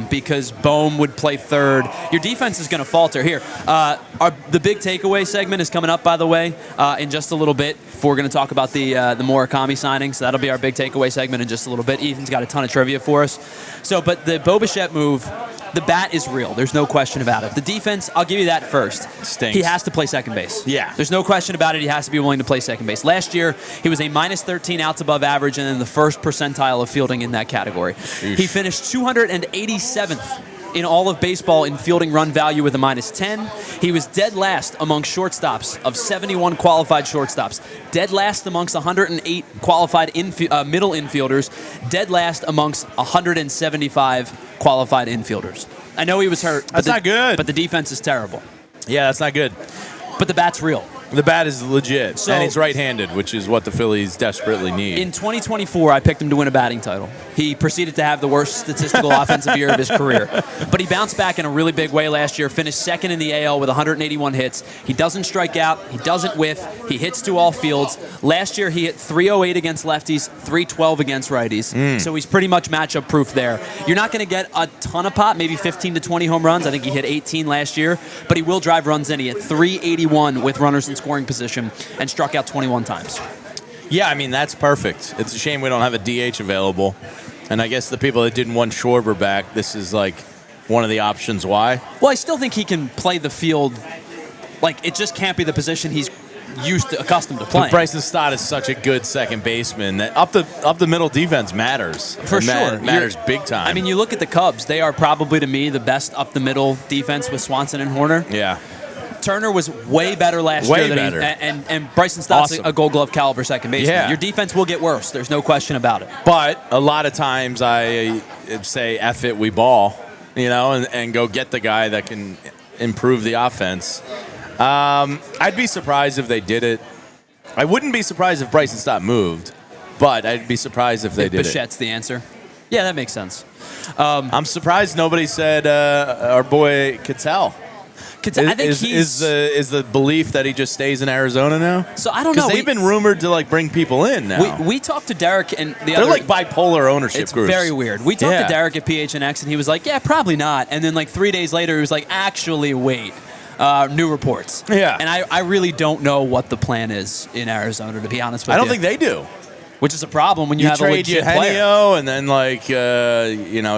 because Bohm would play third. Your defense is going to falter. Here, the big takeaway segment is coming up, by the way, in just a little bit. We're going to talk about the Murakami signing, so that'll be our big takeaway segment in just a little bit. Ethan's got a ton of trivia for us. But the Bichette move, the bat is real. There's no question about it. The defense, I'll give you that first. Stinks. He has to play second base. Yeah. There's no question about it. He has to be willing to play second base. Last year, he was a minus 13 outs above average and in the first percentile of fielding in that category. Eesh. He finished 287th in all of baseball in fielding run value with a minus 10. He was dead last among shortstops of 71 qualified shortstops. Dead last amongst 108 qualified middle infielders. Dead last amongst 175 qualified infielders. I know he was hurt. That's not good. But the defense is terrible. Yeah, that's not good. But the bat's real. The bat is legit, So- and he's right-handed, which is what the Phillies desperately need. In 2024, I picked him to win a batting title. He proceeded to have the worst statistical offensive year of his career. But he bounced back in a really big way last year, finished second in the AL with 181 hits. He doesn't strike out. He doesn't whiff. He hits to all fields. Last year, he hit 308 against lefties, 312 against righties. So he's pretty much matchup proof there. You're not going to get a ton of pop, maybe 15 to 20 home runs. I think he hit 18 last year. But he will drive runs in. He hit 381 with runners in scoring position and struck out 21 times. Yeah, I mean, that's perfect. It's a shame we don't have a DH available. And I guess the people that didn't want Schwarber back, this is like one of the options why. Well, I still think he can play the field. Like, it just can't be the position he's accustomed to playing. But Bryson Stott is such a good second baseman that up the middle defense matters. For sure. Matters big time. I mean, you look at the Cubs. They are probably, to me, the best up-the-middle defense with Swanson and Horner. Yeah. Turner was way better last Way year. better. And Bryson Stott's Awesome. a Gold Glove caliber second baseman. Yeah. Your defense will get worse. There's no question about it. But a lot of times I say, F it, we ball, and go get the guy that can improve the offense. I'd be surprised if they did it. I wouldn't be surprised if Bryson Stott moved, but I'd be surprised if they did it. Bichette's the answer. Yeah, that makes sense. I'm surprised nobody said our boy Cattell. I think is the belief that he just stays in Arizona now? So I don't know. Because they've been rumored to bring people in now. We talked to Derek and They're like bipolar ownership It's groups. very weird. We talked to Derek at PHNX, and he was like, yeah, probably not. And then 3 days later, he was like, actually, wait. New reports. Yeah. And I really don't know what the plan is in Arizona, to be honest with you. I don't think they do. Which is a problem when you have a trade legit player. Eugenio, and then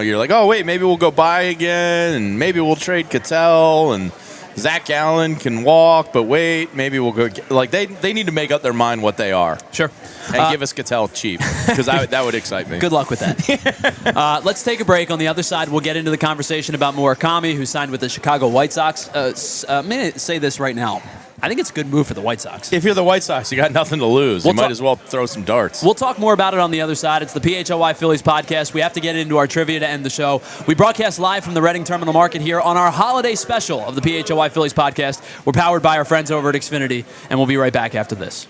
you're like, oh wait, maybe we'll go buy again, and maybe we'll trade Cattell, and Zach Gallen can walk, but wait, maybe we'll go. They need to make up their mind what they are. Sure. And give us Cattell cheap, because that would excite me. Good luck with that. Let's take a break. On the other side, we'll get into the conversation about Murakami, who signed with the Chicago White Sox. May I say this right now? I think it's a good move for the White Sox. If you're the White Sox, you got nothing to lose. You might as well throw some darts. We'll talk more about it on the other side. It's the PHLY Phillies Podcast. We have to get into our trivia to end the show. We broadcast live from the Reading Terminal Market here on our holiday special of the PHLY Phillies Podcast. We're powered by our friends over at Xfinity, and we'll be right back after this.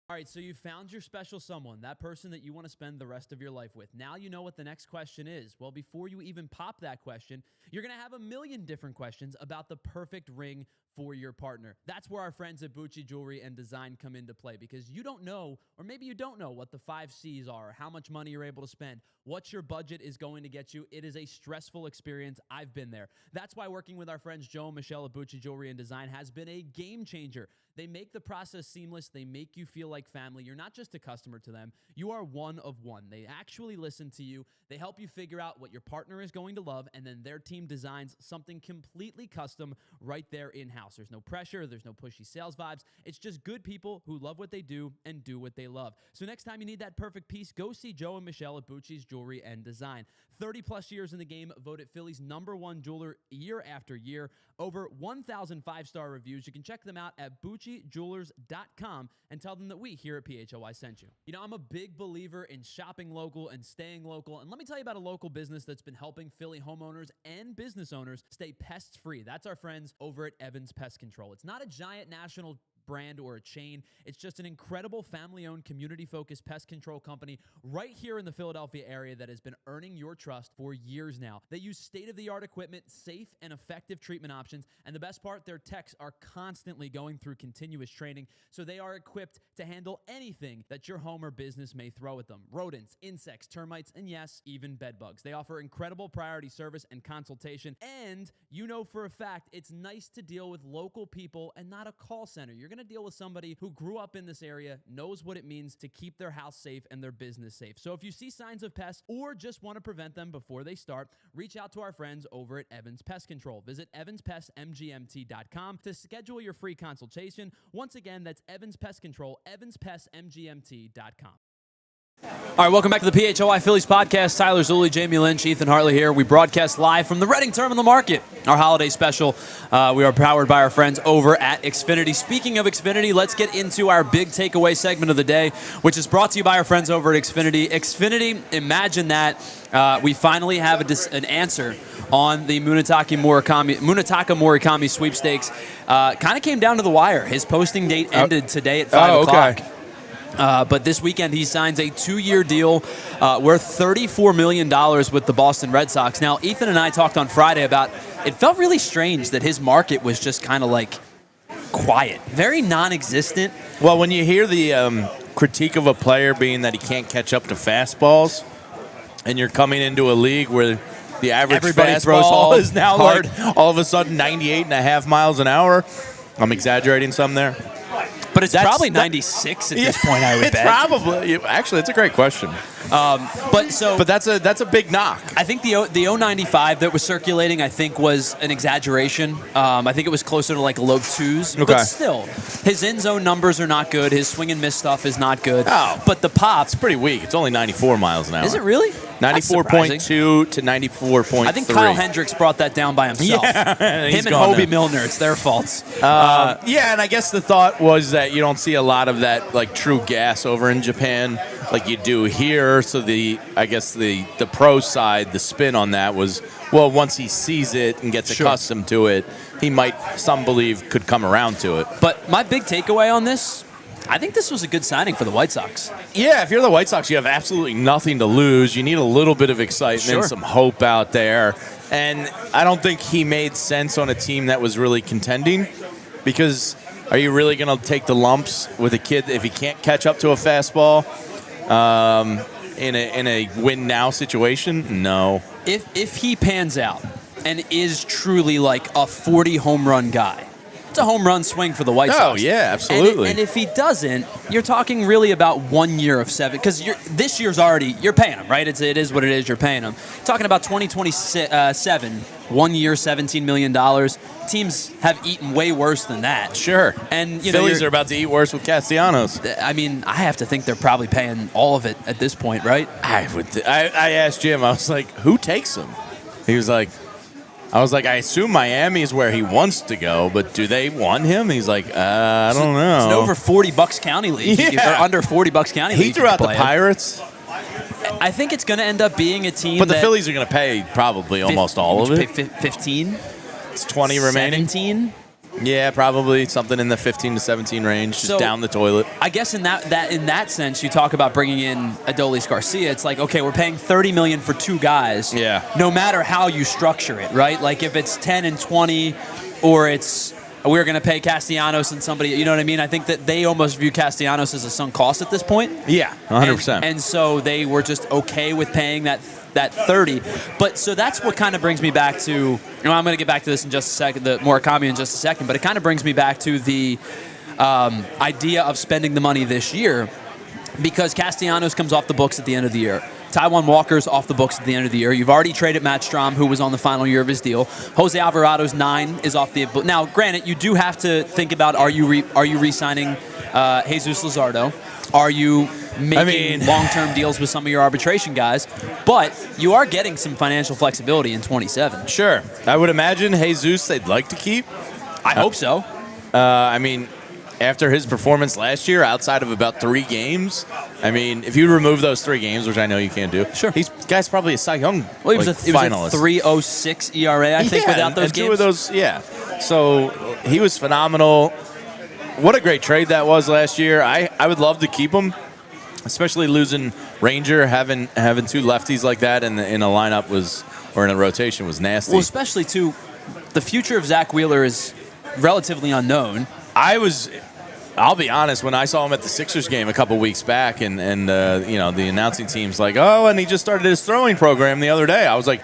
All right, so you found your special someone, that person that you want to spend the rest of your life with. Now you know what the next question is. Well, before you even pop that question, you're going to have a million different questions about the perfect ring for your partner. That's where our friends at Bucci Jewelry and Design come into play, because you don't know, or maybe you don't know what the 5 C's are, how much money you're able to spend, what your budget is going to get you. It is a stressful experience. I've been there. That's why working with our friends Joe and Michelle at Bucci Jewelry and Design has been a game changer. They make the process seamless. They make you feel like family. You're not just a customer to them. You are one of one. They actually listen to you. They help you figure out what your partner is going to love, and then their team designs something completely custom right there in-house. There's no pressure. There's no pushy sales vibes. It's just good people who love what they do and do what they love. So next time you need that perfect piece, go see Joe and Michelle at Bucci's Jewelry and Design. 30-plus years in the game, voted Philly's #1 jeweler year after year. Over 1,000 5-star reviews. You can check them out at BucciJewelers.com and tell them that we here at PHLY sent you. You know, I'm a big believer in shopping local and staying local. And let me tell you about a local business that's been helping Philly homeowners and business owners stay pest-free. That's our friends over at Evans Pest Control. It's not a giant national brand or a chain. It's just an incredible family-owned, community-focused pest control company right here in the Philadelphia area that has been earning your trust for years now. They use state-of-the-art equipment, safe and effective treatment options, and the best part, their techs are constantly going through continuous training, so they are equipped to handle anything that your home or business may throw at them. Rodents, insects, termites, and yes, even bed bugs. They offer incredible priority service and consultation, and you know for a fact it's nice to deal with local people and not a call center. You're going to deal with somebody who grew up in this area, knows what it means to keep their house safe and their business safe. So if you see signs of pests or just want to prevent them before they start, reach out to our friends over at Evans Pest Control. Visit evanspestmgmt.com to schedule your free consultation. Once again, that's Evans Pest Control, evanspestmgmt.com. All right, welcome back to the PHLY Phillies Podcast. Tyler Zulli, Jamie Lynch, Ethan Hartley here. We broadcast live from the Reading Terminal Market, our holiday special. We are powered by our friends over at Xfinity. Speaking of Xfinity, let's get into our big takeaway segment of the day, which is brought to you by our friends over at Xfinity. Xfinity, imagine that. We finally have an answer on the Munetaka Murakami sweepstakes. Kind of came down to the wire. His posting date ended today at 5 o'clock. Okay. But this weekend, he signs a 2-year deal worth $34 million with the Boston Red Sox. Now, Ethan and I talked on Friday about it felt really strange that his market was just kind of like quiet, very non-existent. Well, when you hear the critique of a player being that he can't catch up to fastballs, and you're coming into a league where the average fastball is now hard. like all of a sudden 98.5 miles an hour, I'm exaggerating some there. But it's probably 96 at this point, I would bet. It's probably. Actually, it's a great question. But that's a big knock. I think the 095 that was circulating, I think, was an exaggeration. I think it was closer to like low 2s. Okay. But still, his end zone numbers are not good. His swing and miss stuff is not good. Oh. But the pops. It's pretty weak. It's only 94 miles an hour. Is it really? 94.2 to 94.3. I think Kyle Hendricks brought that down by himself. Yeah, Him and Hobie Milner, it's their faults. Yeah, and I guess the thought was that you don't see a lot of that like true gas over in Japan like you do here. So I guess the pro side, the spin on that was, well, once he sees it and gets accustomed to it, he might, some believe, could come around to it. But my big takeaway on this, I think this was a good signing for the White Sox. Yeah, if you're the White Sox, you have absolutely nothing to lose. You need a little bit of excitement, some hope out there. And I don't think he made sense on a team that was really contending, because are you really going to take the lumps with a kid if he can't catch up to a fastball in a win-now situation? No. If he pans out and is truly like a 40 home run guy, it's a home run swing for the White Sox. Oh, yeah, absolutely. And if he doesn't, you're talking really about 1 year of 7, because this year's already, you're paying him, right? It is what it is, you're paying him. Talking about 2027, 1 year, $17 million. Teams have eaten way worse than that. Sure. And Phillies are about to eat worse with Castellanos. I mean, I have to think they're probably paying all of it at this point, right? I asked Jim, I was like, who takes him? He was like, I assume Miami is where he wants to go, but do they want him? He's like, I don't know. It's an over 40 Bucks County league. Yeah. Or under 40 Bucks County league. He threw out the Pirates. I think it's going to end up being a team. But the Phillies are going to pay probably almost all of it. 15? It's 20 remaining. 17? Yeah, probably something in the 15 to 17 range, just down the toilet. I guess in that sense, you talk about bringing in Adolis Garcia. It's like, okay, we're paying $30 million for 2 guys. Yeah. No matter how you structure it, right? Like if it's 10 and 20, or it's we're going to pay Castellanos and somebody. You know what I mean? I think that they almost view Castellanos as a sunk cost at this point. Yeah, 100%. And so they were just okay with paying that 30. But so that's what kind of brings me back to, I'm going to get back to this in just a second, the Murakami in just a second, but it kind of brings me back to the idea of spending the money this year, because Castellanos comes off the books at the end of the year. Taijuan Walker's off the books at the end of the year. You've already traded Matt Strahm, who was on the final year of his deal. Jose Alvarado's 9 is off the. Now, granted, you do have to think about, are you re-signing Jesus Luzardo? Are you making long-term deals with some of your arbitration guys? But you are getting some financial flexibility in 27. Sure. I would imagine Jesus they'd like to keep. I hope so. After his performance last year, outside of about 3 games, if you remove those 3 games, which I know you can't do, sure, guy's probably a Cy Young he was a finalist. 3.06 ERA, I think, without those games. 2 of those, yeah. So he was phenomenal. what a great trade that was last year. I would love to keep him, especially losing Ranger, having two lefties like that in a lineup in a rotation was nasty. Well, especially too, the future of Zach Wheeler is relatively unknown. I'll be honest, when I saw him at the Sixers game a couple weeks back, and the announcing team's like, oh, and he just started his throwing program the other day, I was like,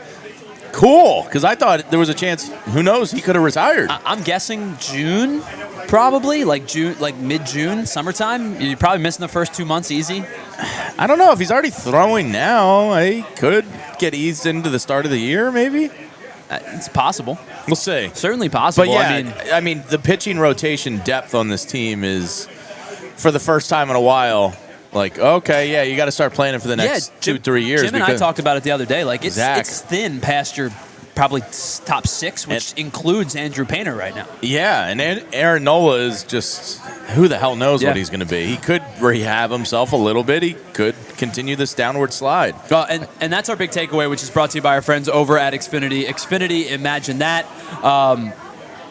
cool, because I thought there was a chance, who knows, he could have retired. I'm guessing June, probably, like mid-June, summertime. You're probably missing the first 2 months easy. I don't know if he's already throwing now. He could get eased into the start of the year, maybe. It's possible. We'll see. Certainly possible. But yeah, I mean, the pitching rotation depth on this team is, for the first time in a while, like, okay, yeah, you got to start planning for the next 2-3 years. Jim and I talked about it the other day. Like, Zach. It's thin past your probably top 6, which includes Andrew Painter right now. Yeah, and Aaron Nola is just, who the hell knows what he's going to be. He could rehab himself a little bit. He could continue this downward slide. Well, and that's our big takeaway, which is brought to you by our friends over at Xfinity. Xfinity, imagine that.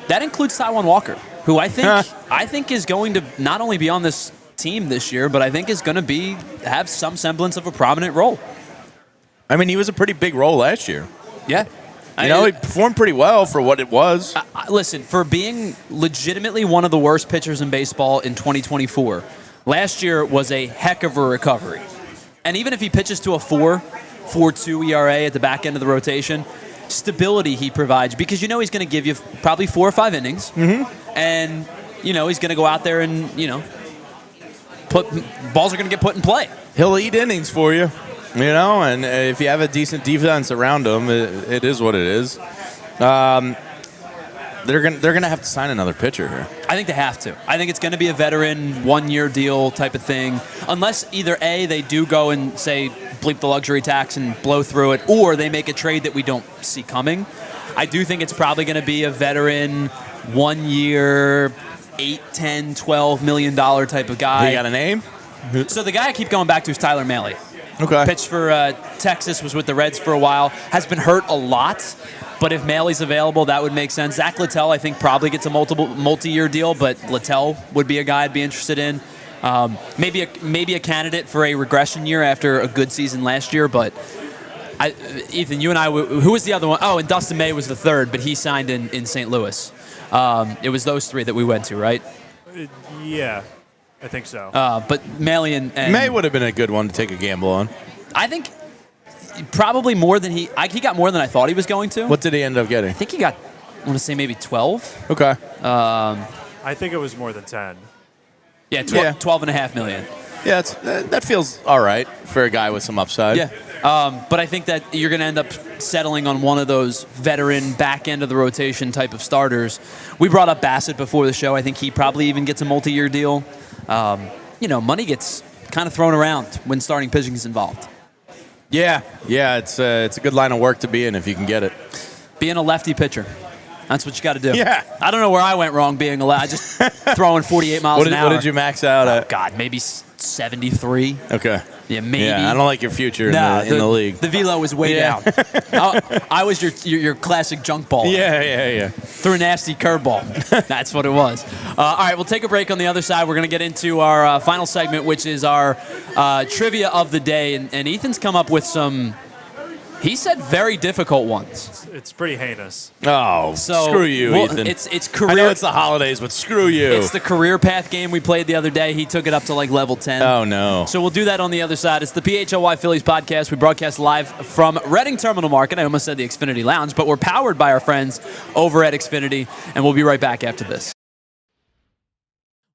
That includes Taijuan Walker, who I think is going to not only be on this team this year, but I think is going to have some semblance of a prominent role. I mean, he was a pretty big role last year. Yeah. He performed pretty well for what it was. Listen, for being legitimately one of the worst pitchers in baseball in 2024, last year was a heck of a recovery. And even if he pitches to a 4.42 ERA at the back end of the rotation, stability he provides, because he's going to give you probably 4 or 5 innings. Mm-hmm. And, he's going to go out there and, balls are going to get put in play. He'll eat innings for you. And if you have a decent defense around him, it is what it is. They're gonna have to sign another pitcher here. I think they have to. I think it's going to be a veteran 1-year deal type of thing, unless either A, they do go and say bleep the luxury tax and blow through it, or they make a trade that we don't see coming. I do think it's probably going to be a veteran 1 year, $8, $10, $12 million type of guy. You got a name? So the guy I keep going back to is Tyler Mahle. Okay. Pitched for Texas, was with the Reds for a while, has been hurt a lot, but if Mahle's available, that would make sense. Zach Littell, I think, probably gets a multi-year deal, but Littell would be a guy I'd be interested in. Maybe a candidate for a regression year after a good season last year, but Ethan, you and I, who was the other one? Oh, and Dustin May was the third, but he signed in St. Louis. It was those 3 that we went to, right? Yeah. I think so. But Mahle and May would have been a good one to take a gamble on. I think probably more than he got more than I thought he was going to. What did he end up getting? I think he got, I want to say maybe 12. Okay. I think it was more than 10. Yeah, 12.5 million. Yeah, that feels all right for a guy with some upside. Yeah. But I think that you're going to end up settling on one of those veteran back end of the rotation type of starters. We brought up Bassett before the show. I think he probably even gets a multi-year deal. Money gets kind of thrown around when starting pitching is involved. Yeah, it's a good line of work to be in if you can get it. Being a lefty pitcher, that's what you got to do. Yeah. I don't know where I went wrong being a lefty. I just throwing 48 miles an hour. What did you max out at? God, maybe 73. Okay. Yeah, maybe. Yeah, I don't like your future in the league. The velo was way down. I was your classic junk ball. Yeah. Threw a nasty curveball. That's what it was. All right, we'll take a break on the other side. We're going to get into our final segment, which is our trivia of the day. And Ethan's come up with some, he said, very difficult ones. It's pretty heinous. Oh, screw you, Ethan. It's career. I know it's the holidays, but screw you. It's the career path game we played the other day. He took it up to like level 10. Oh, no. So we'll do that on the other side. It's the PHLY Phillies Podcast. We broadcast live from Reading Terminal Market. I almost said the Xfinity Lounge, but we're powered by our friends over at Xfinity, and we'll be right back after this.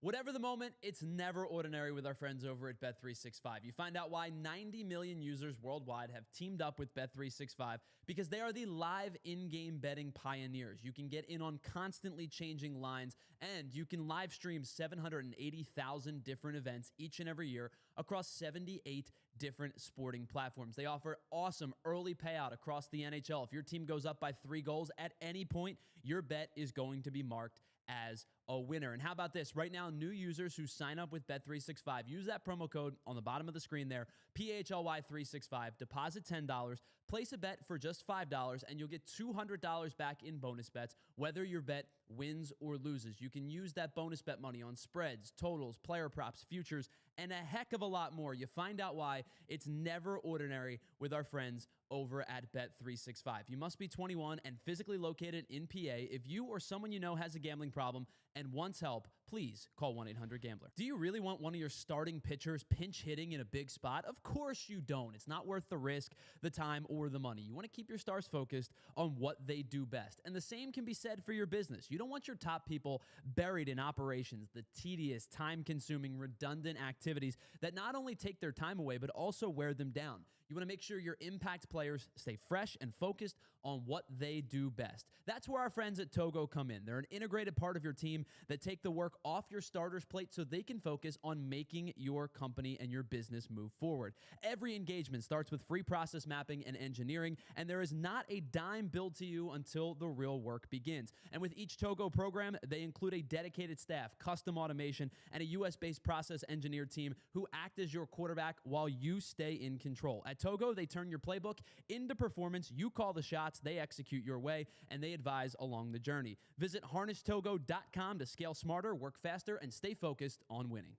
Whatever the moment, it's never ordinary with our friends over at Bet365. You find out why 90 million users worldwide have teamed up with Bet365 because they are the live in-game betting pioneers. You can get in on constantly changing lines, and you can live stream 780,000 different events each and every year across 78 different sporting platforms. They offer awesome early payout across the NHL. If your team goes up by 3 goals at any point, your bet is going to be marked as a winner. And how about this? Right now, new users who sign up with Bet365, use that promo code on the bottom of the screen there, PHLY365, deposit $10, place a bet for just $5, and you'll get $200 back in bonus bets, whether your bet wins or loses. You can use that bonus bet money on spreads, totals, player props, futures, and a heck of a lot more. You find out why it's never ordinary with our friends over at Bet365. You must be 21 and physically located in PA. If you or someone you know has a gambling problem and wants help, please call 1-800-GAMBLER. Do you really want one of your starting pitchers pinch hitting in a big spot? Of course you don't. It's not worth the risk, the time, or the money. You want to keep your stars focused on what they do best. And the same can be said for your business. You don't want your top people buried in operations, the tedious, time-consuming, redundant activities that not only take their time away, but also wear them down. You want to make sure your impact players stay fresh and focused on what they do best. That's where our friends at Togo come in. They're an integrated part of your team that take the work off your starters' plate so they can focus on making your company and your business move forward. Every engagement starts with free process mapping and engineering, and there is not a dime billed to you until the real work begins. And with each Togo program, they include a dedicated staff, custom automation, and a US-based process engineer team who act as your quarterback while you stay in control. At Togo, they turn your playbook into performance. You call the shots, they execute your way, and they advise along the journey. Visit harnesstogo.com to scale smarter, work faster, and stay focused on winning.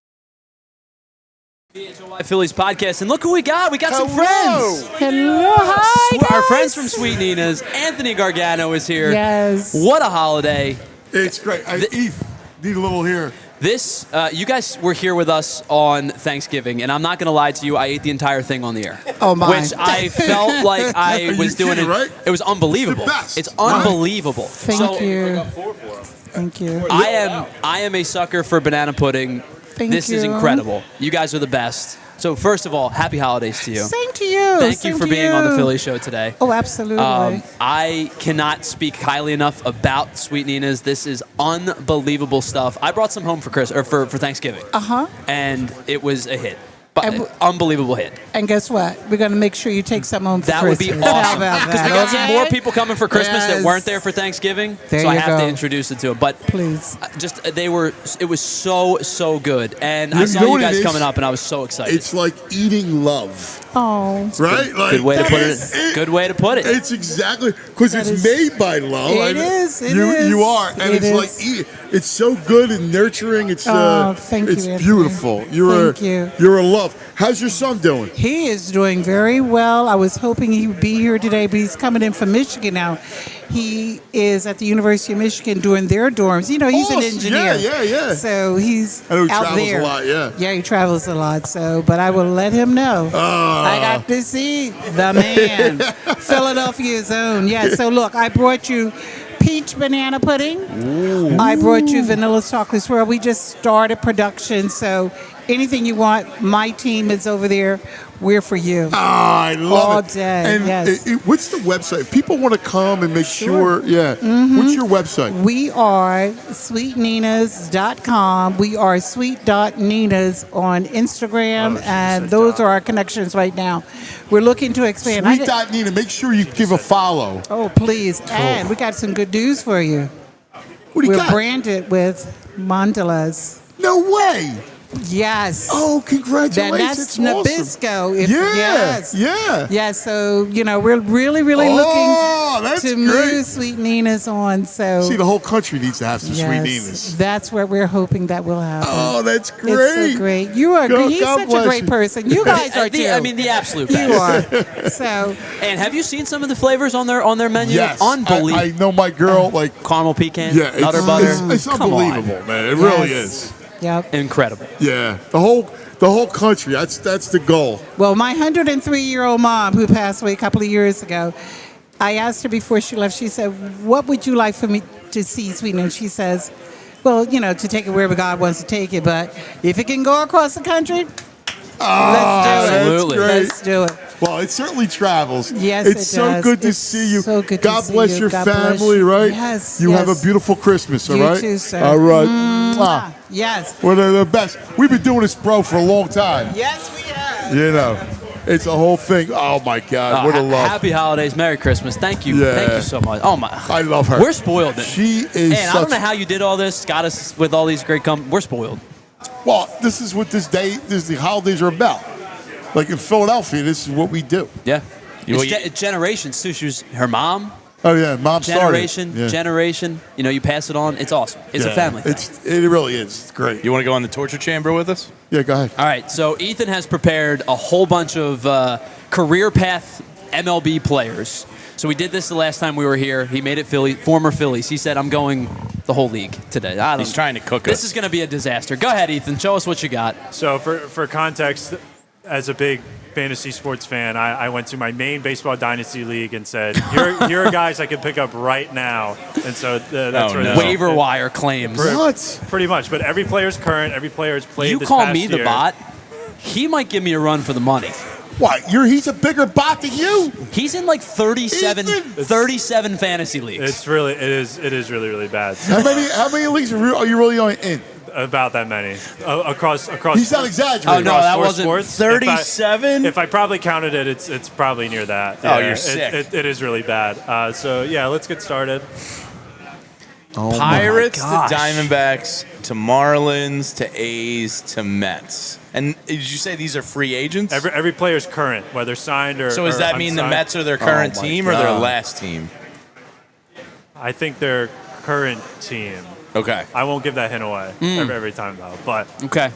PHLY Phillies Podcast, and look who we got. We got some friends. Hello, hi, guys. Our friends from Sweet Nina's. Anthony Gargano is here. Yes. What a holiday. It's great. Eve, need a little here. This, you guys were here with us on Thanksgiving, and I'm not going to lie to you, I ate the entire thing on the air. Oh, my. Which I felt like I was doing it. Right? It was unbelievable. It's the best. It's unbelievable. Thank you. Thank you. I am a sucker for banana pudding. This is incredible. You guys are the best. So first of all, happy holidays to you. Same to you. Thank you for being on the Philly Show today. Oh, absolutely. I cannot speak highly enough about Sweet Nina's. This is unbelievable stuff. I brought some home for Thanksgiving. And it was a hit. Unbelievable hit. And guess what? We're going to make sure you take some home for That Christmas. would be awesome. Because we got some more people coming for Christmas that Yes. weren't there for Thanksgiving. There so I you have to go. introduce it to them. But Please. it was so good. And I You saw know you what it guys is? coming up and I was so excited. It's like eating love, Oh. right? Good way to put it. Good way to put it. It's exactly because That it's is- made by love. It is, it is. You are, and It it's is. like eating. It's so good and nurturing. It's Thank you, it's Anthony. beautiful. Thank you. You're a love. How's your son doing? He is doing very well. I was hoping he would be here today, but he's coming in from Michigan now. He is at the University of Michigan doing their dorms. You know, he's an Awesome. engineer. Yeah. So he's I know he out travels there. a lot, yeah. Yeah, he travels a lot. So, but I will let him know. I got to see the man, Philadelphia's own. Yeah. So look, I brought you peach banana pudding. Ooh. I brought you vanilla chocolate swirl. We just started production, so anything you want, my team is over there. We're for you. I love All it. day, And yes. what's the website? If people want to come and make sure. Yeah. Mm-hmm. What's your website? We are sweetninas.com. We are sweet.ninas on Instagram, and those are our connections right now. We're looking to expand. Sweet Dot Nina. Make sure you give a follow. Oh, please. And we got some good news for you. What do you We're got? branded with mandalas. No way. Yes. Oh, congratulations. That's Awesome. Nabisco. Yeah. Yeah, so, we're really Oh, looking that's to great. move Sweet Nina's on. So See, the whole country needs to have some yes, Sweet Ninas. that's what we're hoping that will happen. Oh, that's great. It's so great. You are God- He's God such bless a great you. person. You guys are too. the absolute best. You are. So And have you seen some of the flavors on their menu? Yes. Unbelievable. I know my girl, like, Caramel pecan, yeah, nutter butter. It's Come on. unbelievable, man. It really Yes. is. Yep. Incredible. Yeah. The whole country, that's the goal. Well, my 103-year-old mom, who passed away a couple of years ago, I asked her before she left, she said, what would you like for me to see, Sweet Nina? She says, well, to take it wherever God wants to take it, but if it can go across the country, let's do it. Absolutely. That's great. Let's do it. Well, it certainly travels. Yes, it's it so does. good to It's see you. so good to God see bless you. your God bless family, you. right? Yes, You have a yes. beautiful Christmas, all You right? too, sir. All right. Mwah. Yes. We're the best. We've been doing this, bro, for a long time. Yes, we have. It's a whole thing. Oh my God, what a love. Happy holidays, Merry Christmas. Thank you. Yeah. Thank you so much. Oh my. I love her. We're spoiled. She is And I don't such. know how you did all this. Got us with all these great We're spoiled. Well, this is what the holidays are about. Like in Philadelphia, this is what we do. Yeah. Well, It's generations too. She was her mom, Oh yeah, mom generation, started. Yeah. generation. You know, you pass it on. It's awesome. It's a family thing. It really is. It's great. You want to go in the torture chamber with us? Yeah, go ahead. All right, so Ethan has prepared a whole bunch of career path MLB players. So we did this the last time we were here. He made it former Phillies. He said, I'm going the whole league today. He's trying to cook This us. is going to be a disaster. Go ahead, Ethan. Show us what you got. So for context, as a big fantasy sports fan, I went to my main baseball dynasty league and said, here are guys I can pick up right now. And so that's where this- Waiver wire claims. What? Pretty much, but every player's current. Every player's played. You this call past me the year. bot. He might give me a run for the money. What? He's a bigger bot than you. He's in like 37 Ethan! fantasy leagues. It is really really bad. How many leagues are you really in? About that many across. He's not exaggerating. Oh, no, across that four wasn't sports. 37? If I probably counted it, it's probably near that. Oh, you're sick. It is really bad. So yeah, let's get started. Oh Pirates to gosh. Diamondbacks to Marlins to A's to Mets. And did you say these are free agents? Every player's current, whether signed or. So does or that mean the unsigned. Mets are their current my team or their God. last team? I think their current team. Okay. I won't give that hint away every time though. But Okay.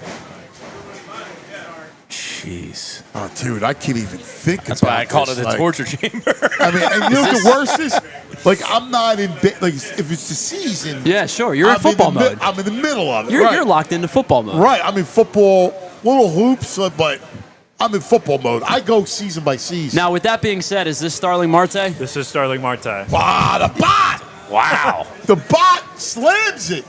Jeez. Oh, dude, I can't even think That's about why I called it this. a torture chamber. I mean, and you know what the worst is? Like, I'm not in like if it's the season. Yeah, sure. You're in I'm football the mi- mode. I'm in the middle of it. You're, right. you're locked into football mode. Right. I'm in football, little hoops, but I'm in football mode. I go season by season. Now, with that being said, is this Starling Marte? this is Starling Marte. The bot. Wow. The bot slams it.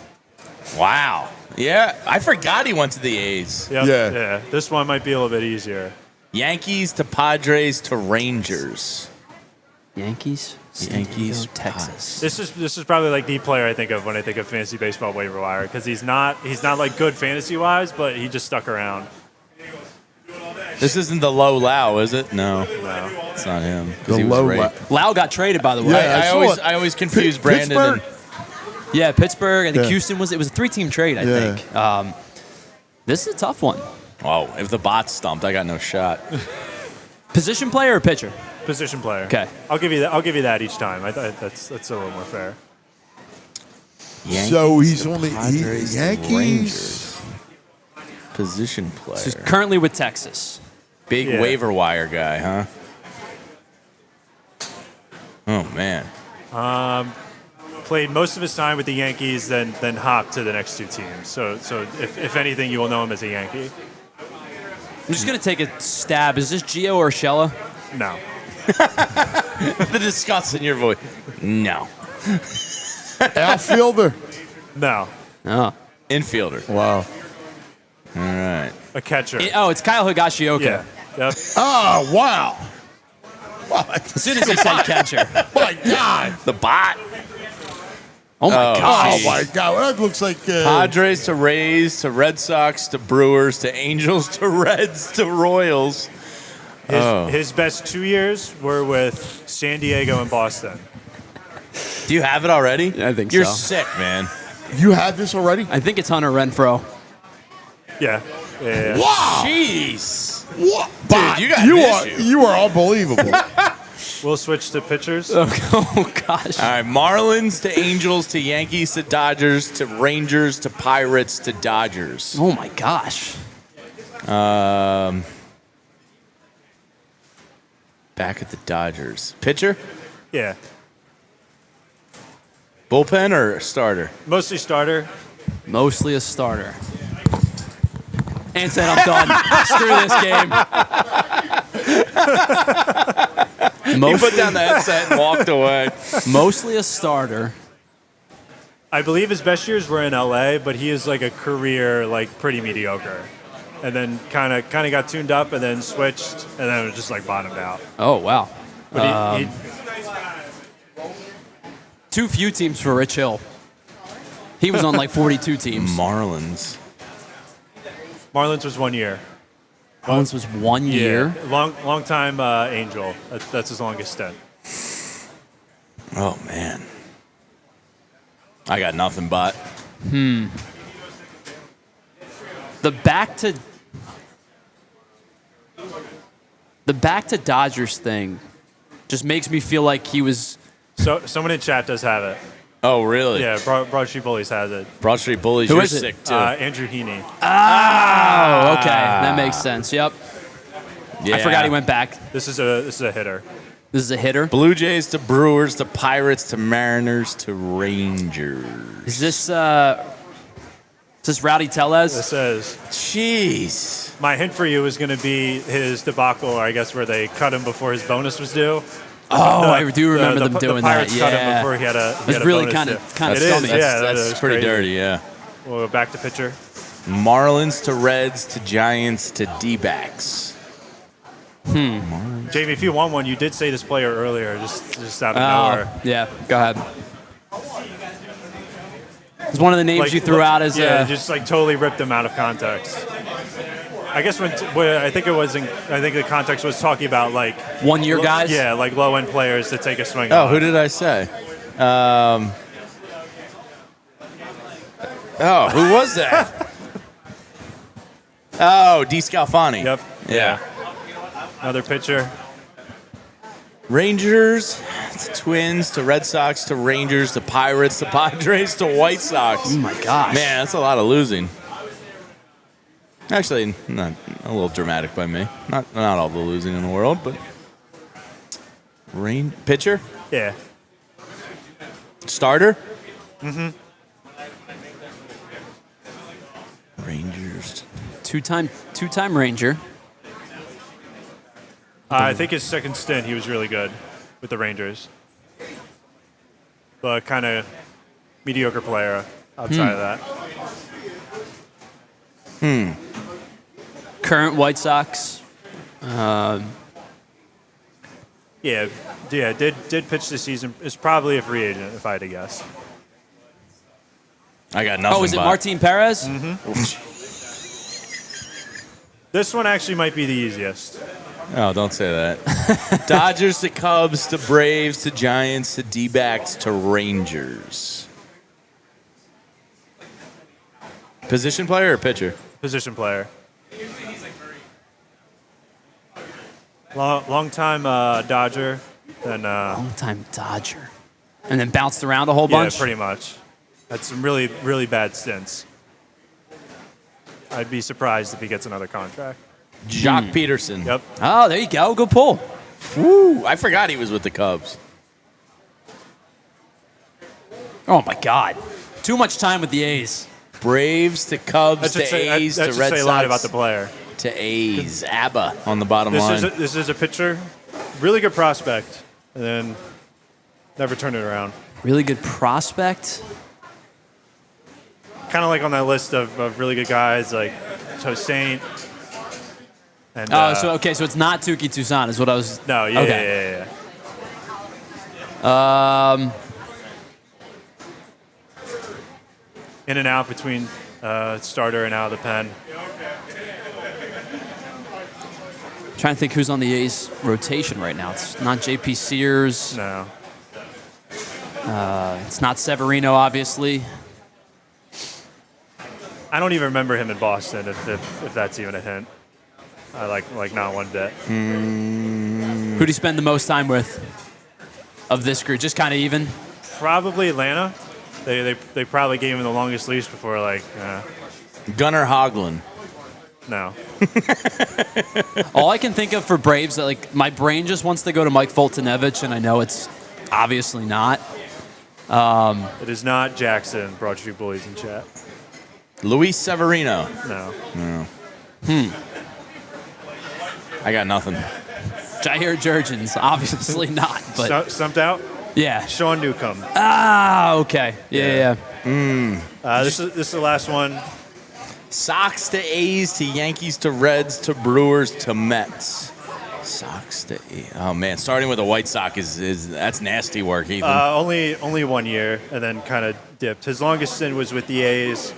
Wow. Yeah, I forgot he went to the A's. Yep, Yeah. yeah. This one might be a little bit easier. Yankees to Padres to Rangers. Yankees, Yankees, Texas. This is probably like the player I think of when I think of fantasy baseball waiver wire because he's not like good fantasy wise, but he just stuck around. This isn't the low Lau, is it? No, No. it's not him. 'cause The he was low raped. Lau got traded, by the way. Yeah. I saw it. I always confuse Brandon and Yeah, Pittsburgh. I think Yeah. Houston was. It was a 3-team trade, I Yeah. think. This is a tough one. oh, if the bot's stumped, I got no shot. Position player or pitcher? Position player. Okay. I'll give you that each time. That's a little more fair. So he's to only Padres to Yankees. Rangers. Position player. He's currently with Texas. Big Yeah. waiver wire guy, huh? Oh man. Played most of his time with the Yankees, then hopped to the next two teams. So if anything, you will know him as a Yankee. I'm just gonna take a stab. Is this Gio Urshela? No. The disgust in your voice. No. Outfielder. No. Oh. Infielder. Wow. All right. A catcher. It's Kyle Higashioka. Yeah. Yep. Oh, wow. As soon as he said catcher. My God. The bot. Oh my Oh, gosh. Oh, my God. Well, that looks like. Padres to Rays to Red Sox to Brewers to Angels to Reds to Royals. His best 2 years were with San Diego and Boston. Do you have it already? I think You're so. sick, man. You have this already? I think it's Hunter Renfro. Yeah. Yeah. Wow. Jeez. What? Dude, you got an issue. You are unbelievable. We'll switch to pitchers. Oh gosh. All right, Marlins to Angels to Yankees to Dodgers to Rangers to Pirates to Dodgers. Oh my gosh. Back at the Dodgers. Pitcher? Yeah. Bullpen or starter? Mostly starter. Mostly a starter. And said, I'm done. Screw this game. He put down the headset and walked away. Mostly a starter. I believe his best years were in LA, but he is like a career pretty mediocre. And then kind of got tuned up and then switched and then it just bottomed out. Oh wow. But he Too few teams for Rich Hill. He was on 42 teams. Marlins. Marlins was 1 year. Marlins was 1 year. Yeah. Long time Angel. That's his longest stint. Oh, man. I got nothing but. The back to Dodgers thing just makes me feel like he was So someone in chat does have it. Oh, really? Yeah, Broad Street Bullies has it. Broad Street Bullies, Who you're is it? sick too. Andrew Heaney. Oh, okay. That makes sense. Yep. Yeah. I forgot he went back. This is a hitter. This is a hitter. Blue Jays to Brewers to Pirates to Mariners to Rangers. Is this Rowdy Tellez? This is. Jeez. My hint for you is going to be his debacle, I guess, where they cut him before his bonus was due. Oh, I do remember them doing the Pirates that. cut Yeah. him before he had a. It was really kind of It scummy. is, That's, yeah, that's that is pretty crazy. dirty, yeah. Well, back to pitcher. Marlins to Reds to Giants to D-backs. Jamie, if you want one, you did say this player earlier, just out of nowhere. Yeah, go ahead. It's one of the names you threw out as just like totally ripped him out of context. I guess when I think the context was talking about like 1 year guys. Yeah, like low end players to take a swing. Oh, on. who did I say? Who was that? Oh, D. Scalfani. Yep. Yeah. Another pitcher. Rangers to Twins to Red Sox to Rangers to Pirates to Padres to White Sox. Oh my gosh. Man, that's a lot of losing. Actually, not a little dramatic by me. Not all the losing in the world, but pitcher, Yeah. starter. Mm-hmm. Rangers. Two-time Ranger. I think his second stint, he was really good with the Rangers. But kind of mediocre player outside of that. Current White Sox. Yeah, did pitch this season. Is probably a free agent, if I had to guess. I got nothing. Oh, is it but- Martin Perez? This one actually might be the easiest. Oh, don't say that. Dodgers to Cubs to Braves to Giants to D-backs to Rangers. Position player or pitcher? Position player. Long time Dodger, then Long-time Dodger. And then bounced around a whole yeah, bunch? pretty much. Had some really, really bad stints. I'd be surprised if he gets another contract. Jock Peterson. Yep. Oh, there you go. Good pull. Woo, I forgot he was with the Cubs. Oh, my God. Too much time with the A's. Braves to Cubs to A's that to should Red say Sox a lot about the player. to A's. ABBA on the bottom line. This is a pitcher, really good prospect, and then never turned it around. Really good prospect. Kind of like on that list of really good guys like Tosaint. And So it's not Tuki Toussaint is what I was... no, yeah, Okay. yeah. In and out between starter and out of the pen. Trying to think who's on the A's rotation right now. It's not J.P. Sears. No. It's not Severino, obviously. I don't even remember him in Boston, if that's even a hint. I like not one bit. Who do you spend the most time with of this group? Just kind of even? Probably Atlanta. They probably gave him the longest leash before Gunnar Hoglund. no. All I can think of for Braves, like my brain just wants to go to Mike Foltynewicz, and I know it's obviously not. It is not Jackson, Broad Street Bullies in chat. Luis Severino. No. I got nothing. Jair Jurgens, obviously not. But Stumped out? yeah. Sean Newcomb. Ah, okay. Yeah. This is the last one. Sox to A's to Yankees to Reds to Brewers to Mets. Sox to A's. Oh man, starting with a White Sox is that's nasty work, Ethan. Only 1 year, and then kind of dipped. His longest stint was with the A's.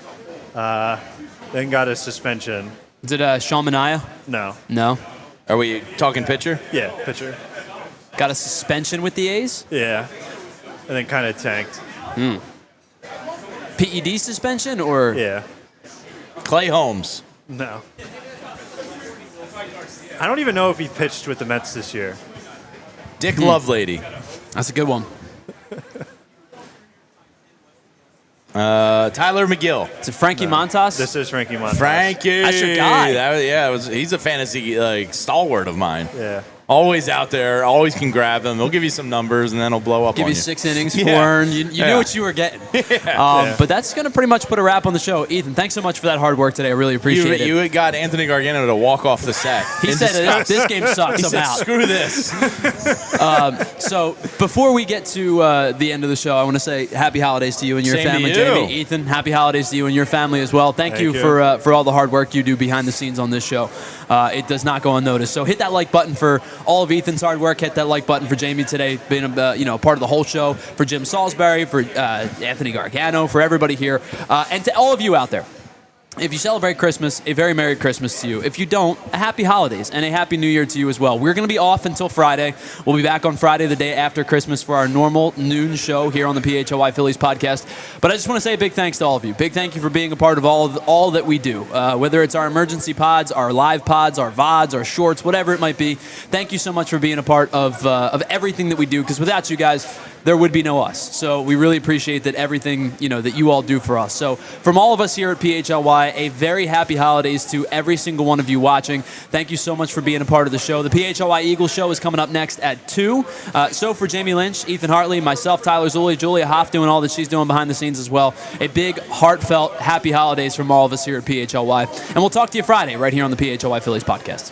Then got a suspension. Is it Sean Manaea? No. No. Are we talking pitcher? Yeah, pitcher. Got a suspension with the A's? Yeah. And then kind of tanked. PED suspension or? Yeah. Clay Holmes. No. I don't even know if he pitched with the Mets this year. Dick Lovelady. That's a good one. Tyler McGill. Is it Frankie Montas? This is Frankie Montas. Frankie. That's your guy. He's a fantasy stalwart of mine. Yeah. Always out there, always can grab him. He'll give you some numbers, and then he'll blow up Give on you you. 6 innings, 4 Yeah. earned. You knew what you were getting. But that's going to pretty much put a wrap on the show. Ethan, thanks so much for that hard work today. I really appreciate it. You got Anthony Gargano to walk off the set. He said this game sucks. He I'm said, out. screw this. So before we get to the end of the show, I want to say happy holidays to you and your Same to family, you. Jamie, Ethan. Happy holidays to you and your family as well. Thank you for all the hard work you do behind the scenes on this show. It does not go unnoticed. So hit that like button for all of Ethan's hard work. Hit that like button for Jamie today, being a part of the whole show. For Jim Salisbury, for Anthony Gargano, for everybody here, and to all of you out there. If you celebrate Christmas, a very Merry Christmas to you. If you don't, a Happy Holidays and a Happy New Year to you as well. We're going to be off until Friday. We'll be back on Friday, the day after Christmas, for our normal noon show here on the PHLY Phillies Podcast. But I just want to say a big thanks to all of you. Big thank you for being a part of all that we do, whether it's our emergency pods, our live pods, our VODs, our shorts, whatever it might be. Thank you so much for being a part of everything that we do, because without you guys, there would be no us. So we really appreciate that everything that you all do for us. So from all of us here at PHLY, a very happy holidays to every single one of you watching. Thank you so much for being a part of the show. The PHLY Eagles show is coming up next at 2. So for Jamie Lynch, Ethan Hartley, myself, Tyler Zulli, Julia Hoff doing all that she's doing behind the scenes as well. A big, heartfelt, happy holidays from all of us here at PHLY. And we'll talk to you Friday right here on the PHLY Phillies Podcast.